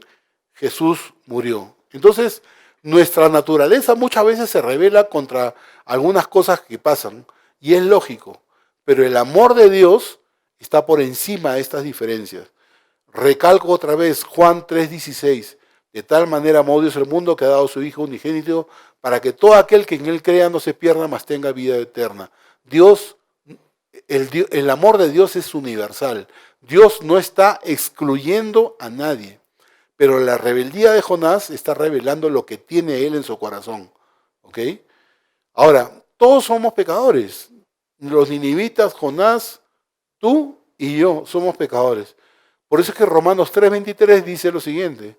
Jesús murió. Entonces, nuestra naturaleza muchas veces se revela contra algunas cosas que pasan, y es lógico, pero el amor de Dios está por encima de estas diferencias. Recalco otra vez Juan 3:16, de tal manera amó Dios el mundo que ha dado a su Hijo unigénito para que todo aquel que en él crea no se pierda, mas tenga vida eterna. El amor de Dios es universal. Dios no está excluyendo a nadie. Pero la rebeldía de Jonás está revelando lo que tiene él en su corazón. ¿Ok? Ahora, todos somos pecadores. Los ninivitas, Jonás, tú y yo somos pecadores. Por eso es que Romanos 3:23 dice lo siguiente: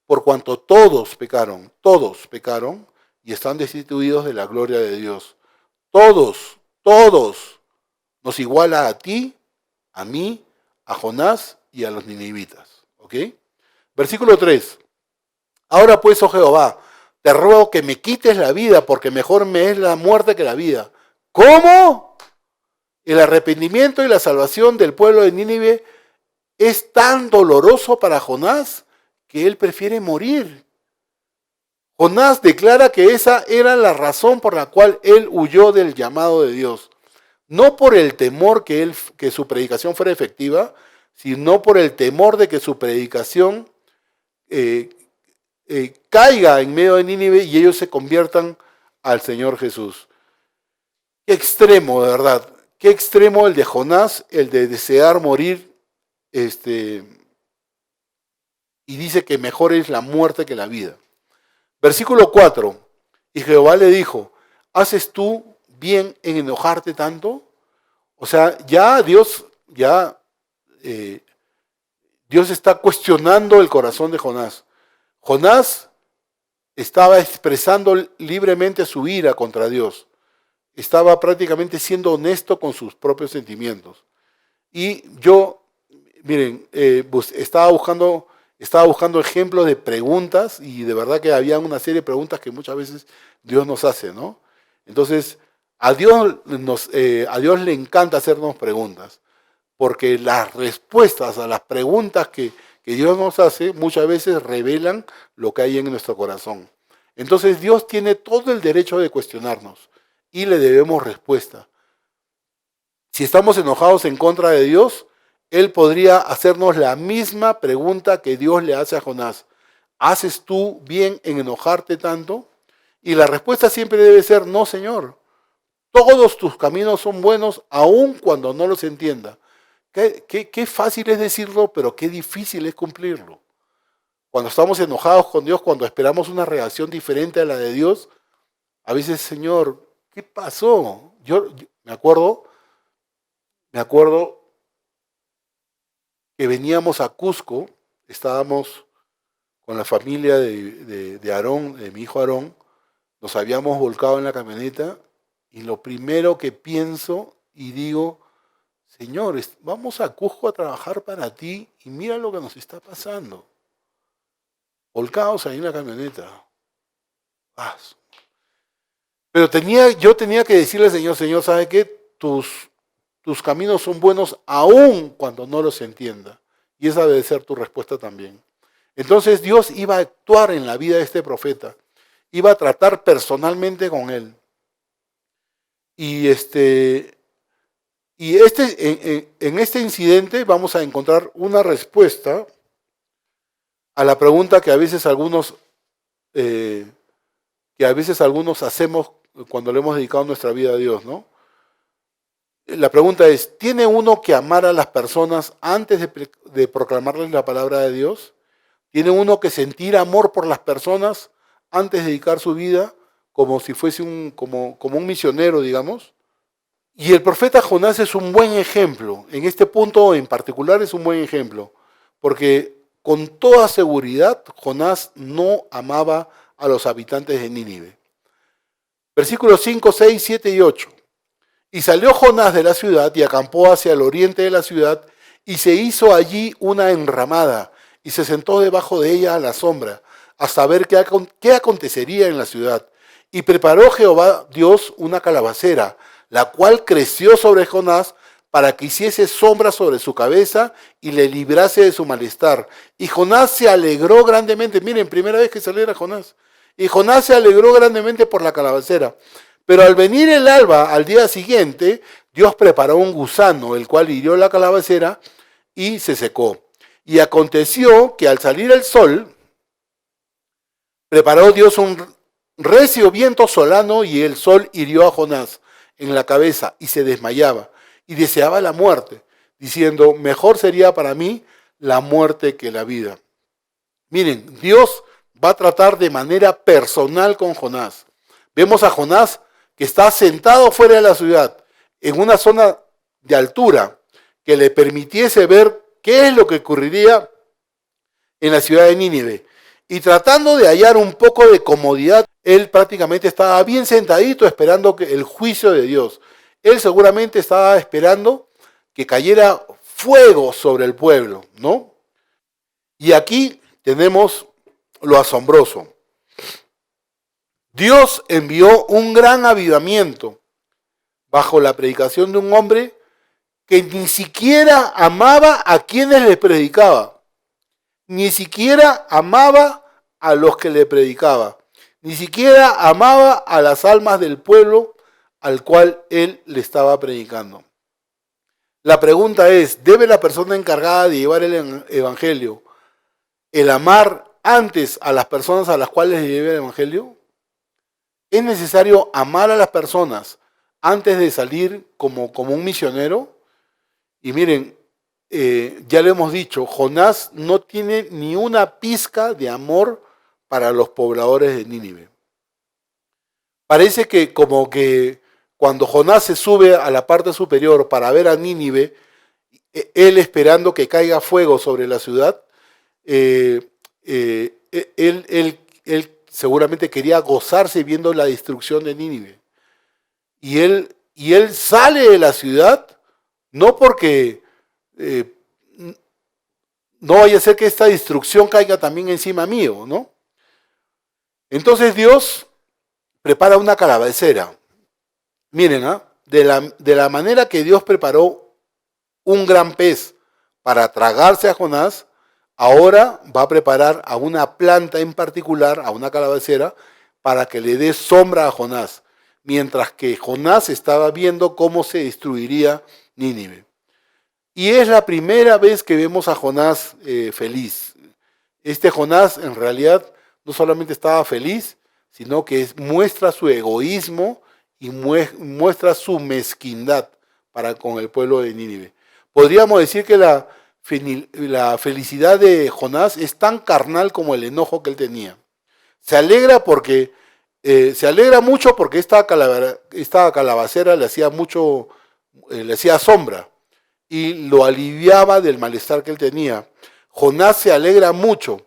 por cuanto todos pecaron y están destituidos de la gloria de Dios. Todos nos iguala a ti, a mí, a Jonás y a los ninivitas. ¿Ok? Versículo 3. Ahora pues, oh Jehová, te ruego que me quites la vida, porque mejor me es la muerte que la vida. ¿Cómo? El arrepentimiento y la salvación del pueblo de Nínive es tan doloroso para Jonás que él prefiere morir. Jonás declara que esa era la razón por la cual él huyó del llamado de Dios. No por el temor que su predicación fuera efectiva, sino por el temor de que su predicación caiga en medio de Nínive y ellos se conviertan al Señor Jesús. Qué extremo, de verdad. Qué extremo el de Jonás, el de desear morir, y dice que mejor es la muerte que la vida. Versículo 4. Y Jehová le dijo: ¿haces tú bien en enojarte tanto? O sea, Dios está cuestionando el corazón de Jonás. Jonás estaba expresando libremente su ira contra Dios. Estaba prácticamente siendo honesto con sus propios sentimientos. Y yo, miren, estaba buscando ejemplos de preguntas, y de verdad que había una serie de preguntas que muchas veces Dios nos hace, ¿no? Entonces, a Dios le encanta hacernos preguntas, porque las respuestas a las preguntas que Dios nos hace muchas veces revelan lo que hay en nuestro corazón. Entonces Dios tiene todo el derecho de cuestionarnos y le debemos respuesta. Si estamos enojados en contra de Dios, Él podría hacernos la misma pregunta que Dios le hace a Jonás: ¿haces tú bien en enojarte tanto? Y la respuesta siempre debe ser: no, Señor. Todos tus caminos son buenos, aun cuando no los entienda. Qué fácil es decirlo, pero qué difícil es cumplirlo. Cuando estamos enojados con Dios, cuando esperamos una reacción diferente a la de Dios, a veces, Señor, ¿qué pasó? Yo me acuerdo que veníamos a Cusco, estábamos con la familia de Aarón, de mi hijo Aarón, nos habíamos volcado en la camioneta, y lo primero que pienso y digo: Señor, vamos a Cusco a trabajar para ti y mira lo que nos está pasando. Volcados ahí en la camioneta. Pero yo tenía que decirle al Señor: Señor, ¿sabe qué? Tus caminos son buenos aún cuando no los entienda. Y esa debe ser tu respuesta también. Entonces Dios iba a actuar en la vida de este profeta. Iba a tratar personalmente con él. En este incidente vamos a encontrar una respuesta a la pregunta que a veces algunos hacemos cuando le hemos dedicado nuestra vida a Dios, ¿no? La pregunta es: ¿tiene uno que amar a las personas antes de proclamarles la palabra de Dios? ¿Tiene uno que sentir amor por las personas antes de dedicar su vida como si fuese como un misionero, digamos? Y el profeta Jonás es un buen ejemplo. En este punto en particular es un buen ejemplo, porque con toda seguridad Jonás no amaba a los habitantes de Nínive. Versículos 5, 6, 7 y 8. Y salió Jonás de la ciudad y acampó hacia el oriente de la ciudad, y se hizo allí una enramada, y se sentó debajo de ella a la sombra, hasta ver qué acontecería en la ciudad. Y preparó Jehová Dios una calabacera, la cual creció sobre Jonás para que hiciese sombra sobre su cabeza y le librase de su malestar. Y Jonás se alegró grandemente. Miren, primera vez que se alegra Jonás. Y Jonás se alegró grandemente por la calabacera. Pero al venir el alba, al día siguiente, Dios preparó un gusano, el cual hirió la calabacera y se secó. Y aconteció que al salir el sol, preparó Dios un recio viento solano y el sol hirió a Jonás en la cabeza y se desmayaba y deseaba la muerte, diciendo, mejor sería para mí la muerte que la vida. Miren, Dios va a tratar de manera personal con Jonás. Vemos a Jonás que está sentado fuera de la ciudad, en una zona de altura, que le permitiese ver qué es lo que ocurriría en la ciudad de Nínive. Y tratando de hallar un poco de comodidad, él prácticamente estaba bien sentadito esperando el juicio de Dios. Él seguramente estaba esperando que cayera fuego sobre el pueblo, ¿no? Y aquí tenemos lo asombroso. Dios envió un gran avivamiento bajo la predicación de un hombre que ni siquiera amaba a quienes le predicaba. Ni siquiera amaba a los que le predicaba. Ni siquiera amaba a las almas del pueblo al cual él le estaba predicando. La pregunta es, ¿debe la persona encargada de llevar el evangelio el amar antes a las personas a las cuales le lleva el evangelio? ¿Es necesario amar a las personas antes de salir como un misionero? Y miren, ya lo hemos dicho, Jonás no tiene ni una pizca de amor para los pobladores de Nínive. Parece que como que cuando Jonás se sube a la parte superior para ver a Nínive, él esperando que caiga fuego sobre la ciudad, él seguramente quería gozarse viendo la destrucción de Nínive. Y él sale de la ciudad no porque no vaya a ser que esta destrucción caiga también encima mío, ¿no? Entonces Dios prepara una calabacera. Miren, de la manera que Dios preparó un gran pez para tragarse a Jonás, ahora va a preparar a una planta en particular, a una calabacera, para que le dé sombra a Jonás, mientras que Jonás estaba viendo cómo se destruiría Nínive. Y es la primera vez que vemos a Jonás feliz. Este Jonás en realidad no solamente estaba feliz, sino que muestra su egoísmo y muestra su mezquindad para con el pueblo de Nínive. Podríamos decir que la felicidad de Jonás es tan carnal como el enojo que él tenía. Se alegra mucho porque esta calabacera le hacía sombra y lo aliviaba del malestar que él tenía. Jonás se alegra mucho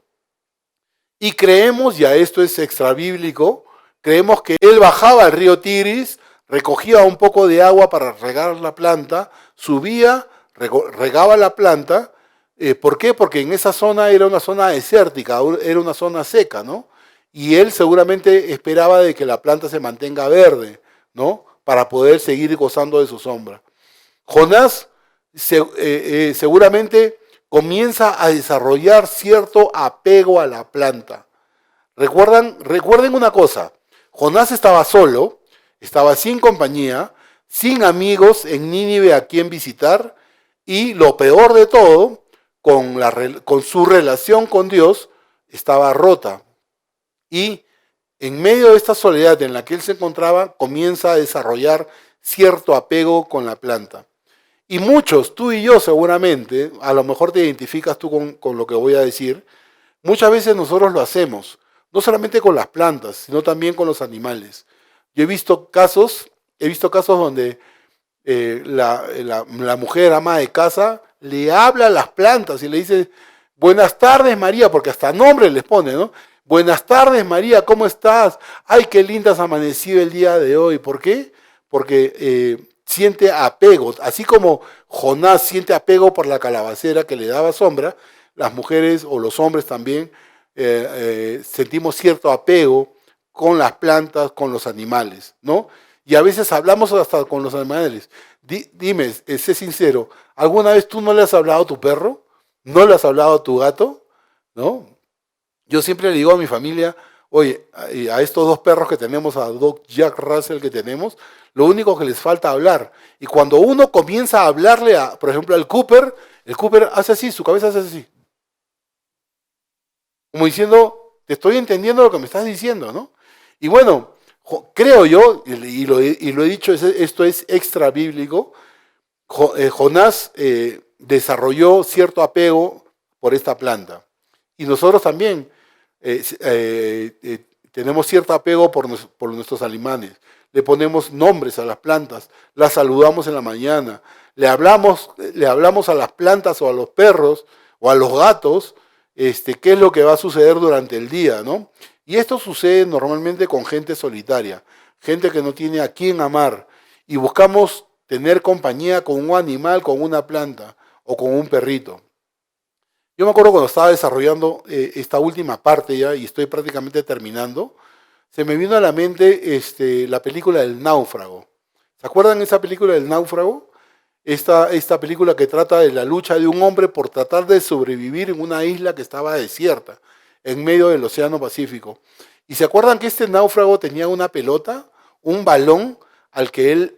y creemos, ya esto es extrabíblico, creemos que él bajaba al río Tigris, recogía un poco de agua para regar la planta, subía, regaba la planta. ¿Por qué? Porque en esa zona era una zona desértica, era una zona seca, ¿no? Y él seguramente esperaba de que la planta se mantenga verde, ¿no? Para poder seguir gozando de su sombra. Jonás seguramente comienza a desarrollar cierto apego a la planta. Recuerden una cosa, Jonás estaba solo, estaba sin compañía, sin amigos en Nínive a quien visitar, y lo peor de todo, con su relación con Dios, estaba rota. Y en medio de esta soledad en la que él se encontraba, comienza a desarrollar cierto apego con la planta. Y muchos, tú y yo seguramente, a lo mejor te identificas tú con lo que voy a decir, muchas veces nosotros lo hacemos, no solamente con las plantas, sino también con los animales. Yo he visto casos donde la mujer ama de casa le habla a las plantas y le dice, buenas tardes María, porque hasta nombre les pone, ¿no? Buenas tardes María, ¿cómo estás? Ay, qué linda has amanecido el día de hoy. ¿Por qué? Porque siente apego, así como Jonás siente apego por la calabacera que le daba sombra, las mujeres o los hombres también sentimos cierto apego con las plantas, con los animales, ¿no? Y a veces hablamos hasta con los animales. Dime, sé sincero, ¿alguna vez tú no le has hablado a tu perro? ¿No le has hablado a tu gato? ¿No? Yo siempre le digo a mi familia, oye, a estos dos perros que tenemos, a Doc Jack Russell que tenemos, lo único que les falta hablar. Y cuando uno comienza a hablarle, por ejemplo, al Cooper, el Cooper hace así, su cabeza hace así. Como diciendo, te estoy entendiendo lo que me estás diciendo, ¿no? Y bueno, creo yo, y lo he dicho, esto es extra bíblico, Jonás desarrolló cierto apego por esta planta. Y nosotros también tenemos cierto apego por nuestros animales. Le ponemos nombres a las plantas, las saludamos en la mañana, le hablamos a las plantas o a los perros o a los gatos, qué es lo que va a suceder durante el día, ¿no? Y esto sucede normalmente con gente solitaria, gente que no tiene a quién amar, y buscamos tener compañía con un animal, con una planta o con un perrito. Yo me acuerdo cuando estaba desarrollando esta última parte ya, y estoy prácticamente terminando, se me vino a la mente la película del náufrago. ¿Se acuerdan de esa película del náufrago? Esta película que trata de la lucha de un hombre por tratar de sobrevivir en una isla que estaba desierta, en medio del Océano Pacífico. ¿Y se acuerdan que este náufrago tenía una pelota, un balón, al que él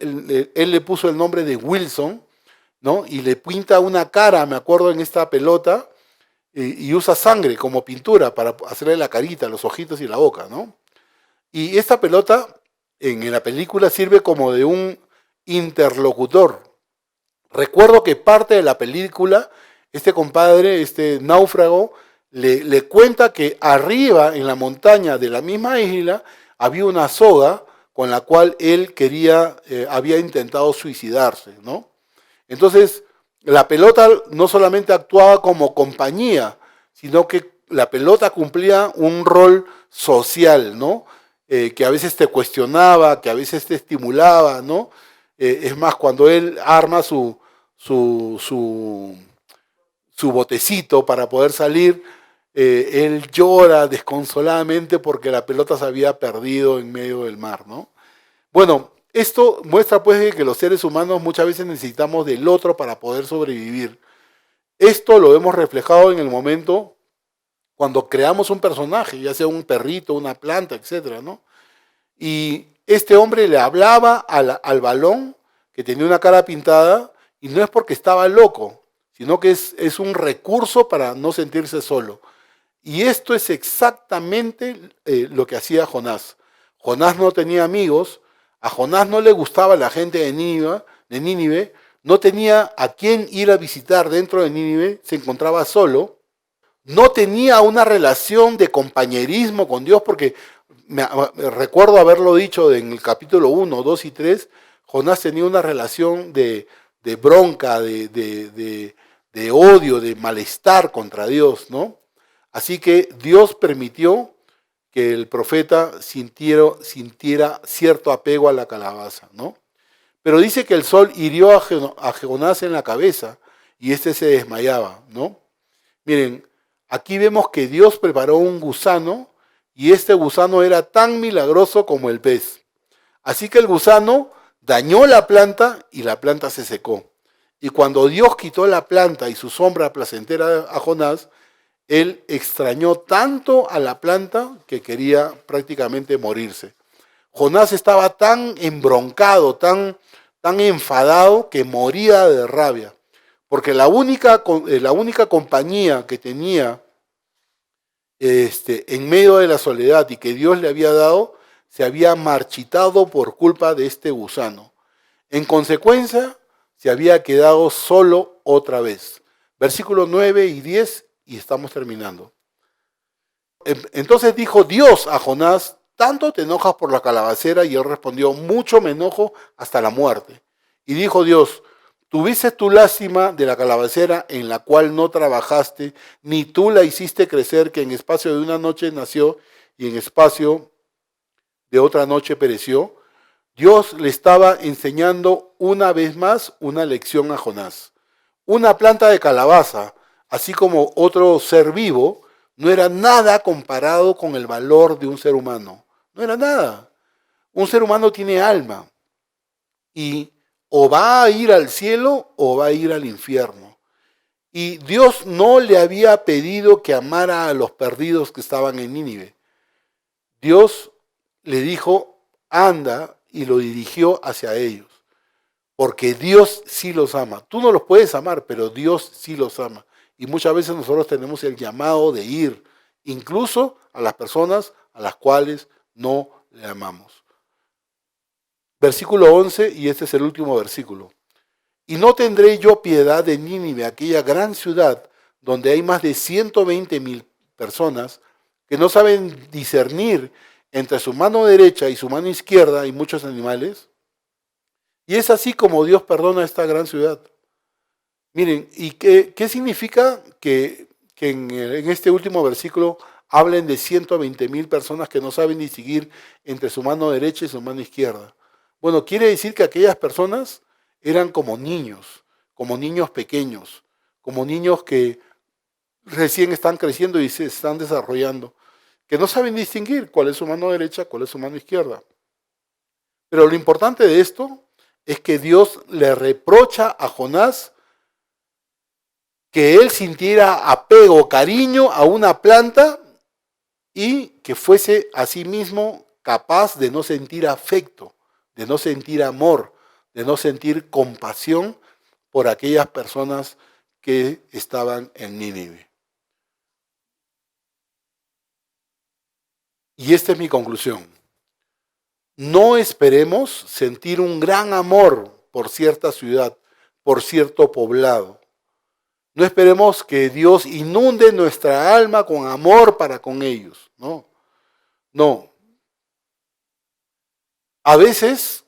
le puso el nombre de Wilson, ¿no? Y le pinta una cara, me acuerdo, en esta pelota, y usa sangre como pintura para hacerle la carita, los ojitos y la boca, ¿no? Y esta pelota en la película sirve como de un interlocutor. Recuerdo que parte de la película, este compadre, este náufrago, le cuenta que arriba en la montaña de la misma isla había una soga con la cual él había intentado suicidarse, ¿no? Entonces, la pelota no solamente actuaba como compañía, sino que la pelota cumplía un rol social, ¿no? Que a veces te cuestionaba, que a veces te estimulaba, ¿no? Es más, cuando él arma su botecito para poder salir, él llora desconsoladamente porque la pelota se había perdido en medio del mar, ¿no? Bueno, esto muestra pues que los seres humanos muchas veces necesitamos del otro para poder sobrevivir. Esto lo hemos reflejado en el momento cuando creamos un personaje, ya sea un perrito, una planta, etcétera, ¿no? Y este hombre le hablaba al balón que tenía una cara pintada, y no es porque estaba loco, sino que es un recurso para no sentirse solo. Y esto es exactamente lo que hacía Jonás. Jonás no tenía amigos, a Jonás no le gustaba la gente de Nínive, no tenía a quién ir a visitar dentro de Nínive, se encontraba solo, no tenía una relación de compañerismo con Dios, porque recuerdo haberlo dicho en el capítulo 1, 2 y 3, Jonás tenía una relación de bronca, de odio, de malestar contra Dios, ¿no? Así que Dios permitió que el profeta sintiera cierto apego a la calabaza, ¿no? Pero dice que el sol hirió a Jonás en la cabeza y éste se desmayaba, ¿no? Miren, aquí vemos que Dios preparó un gusano y este gusano era tan milagroso como el pez. Así que el gusano dañó la planta y la planta se secó. Y cuando Dios quitó la planta y su sombra placentera a Jonás, él extrañó tanto a la planta que quería prácticamente morirse. Jonás estaba tan embroncado, tan enfadado que moría de rabia. Porque la única compañía que tenía en medio de la soledad y que Dios le había dado, se había marchitado por culpa de este gusano. En consecuencia, se había quedado solo otra vez. Versículos 9 y 10, y estamos terminando. Entonces dijo Dios a Jonás, ¿tanto te enojas por la calabacera? Y él respondió, mucho me enojo hasta la muerte. Y dijo Dios, ¿tuviste tu lástima de la calabacera en la cual no trabajaste, ni tú la hiciste crecer, que en espacio de una noche nació y en espacio de otra noche pereció? Dios le estaba enseñando una vez más una lección a Jonás. Una planta de calabaza así como otro ser vivo, no era nada comparado con el valor de un ser humano. No era nada. Un ser humano tiene alma y o va a ir al cielo o va a ir al infierno. Y Dios no le había pedido que amara a los perdidos que estaban en Nínive. Dios le dijo, anda, y lo dirigió hacia ellos. Porque Dios sí los ama. Tú no los puedes amar, pero Dios sí los ama. Y muchas veces nosotros tenemos el llamado de ir, incluso a las personas a las cuales no le amamos. Versículo 11, y este es el último versículo. Y no tendré yo piedad de Nínive, aquella gran ciudad donde hay más de 120,000 personas que no saben discernir entre su mano derecha y su mano izquierda y muchos animales. Y es así como Dios perdona a esta gran ciudad. Miren, ¿y qué significa que en este último versículo hablen de 120,000 personas que no saben distinguir entre su mano derecha y su mano izquierda? Bueno, quiere decir que aquellas personas eran como niños pequeños, como niños que recién están creciendo y se están desarrollando, que no saben distinguir cuál es su mano derecha, cuál es su mano izquierda. Pero lo importante de esto es que Dios le reprocha a Jonás que él sintiera apego, cariño a una planta y que fuese a sí mismo capaz de no sentir afecto, de no sentir amor, de no sentir compasión por aquellas personas que estaban en Nínive. Y esta es mi conclusión. No esperemos sentir un gran amor por cierta ciudad, por cierto poblado. No esperemos que Dios inunde nuestra alma con amor para con ellos. No, no. A veces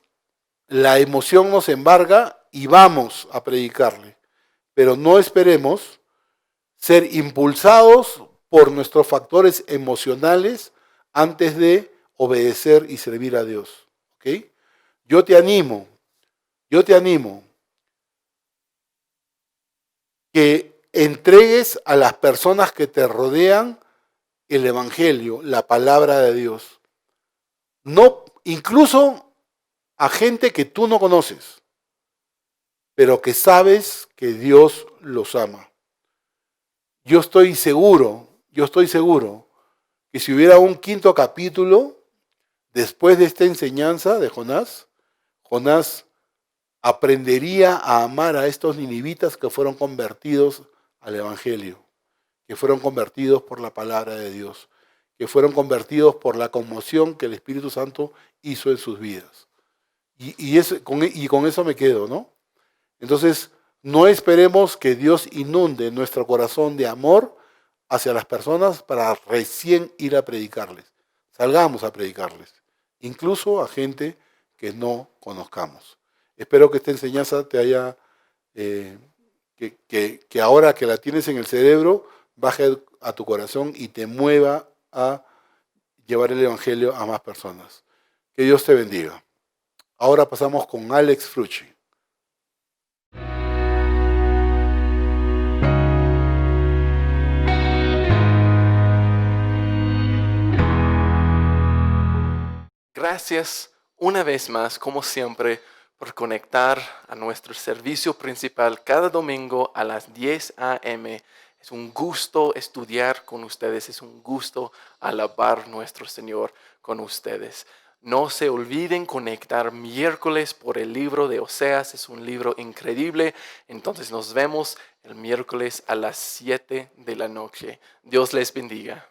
la emoción nos embarga y vamos a predicarle, pero no esperemos ser impulsados por nuestros factores emocionales antes de obedecer y servir a Dios. ¿Ok? Yo te animo que entregues a las personas que te rodean el Evangelio, la palabra de Dios. No, incluso a gente que tú no conoces, pero que sabes que Dios los ama. Yo estoy seguro que si hubiera un quinto capítulo, después de esta enseñanza de Jonás, Jonás aprendería a amar a estos ninivitas que fueron convertidos al Evangelio, que fueron convertidos por la palabra de Dios, que fueron convertidos por la conmoción que el Espíritu Santo hizo en sus vidas. Y con eso me quedo, ¿no? Entonces, no esperemos que Dios inunde nuestro corazón de amor hacia las personas para recién ir a predicarles. Salgamos a predicarles, incluso a gente que no conozcamos. Espero que esta enseñanza te haya, que ahora que la tienes en el cerebro, baje a tu corazón y te mueva a llevar el Evangelio a más personas. Que Dios te bendiga. Ahora pasamos con Alex Frucci. Gracias una vez más, como siempre, por conectar a nuestro servicio principal cada domingo a las 10 a.m. Es un gusto estudiar con ustedes, es un gusto alabar nuestro Señor con ustedes. No se olviden conectar miércoles por el libro de Oseas, es un libro increíble. Entonces nos vemos el miércoles a las 7 de la noche. Dios les bendiga.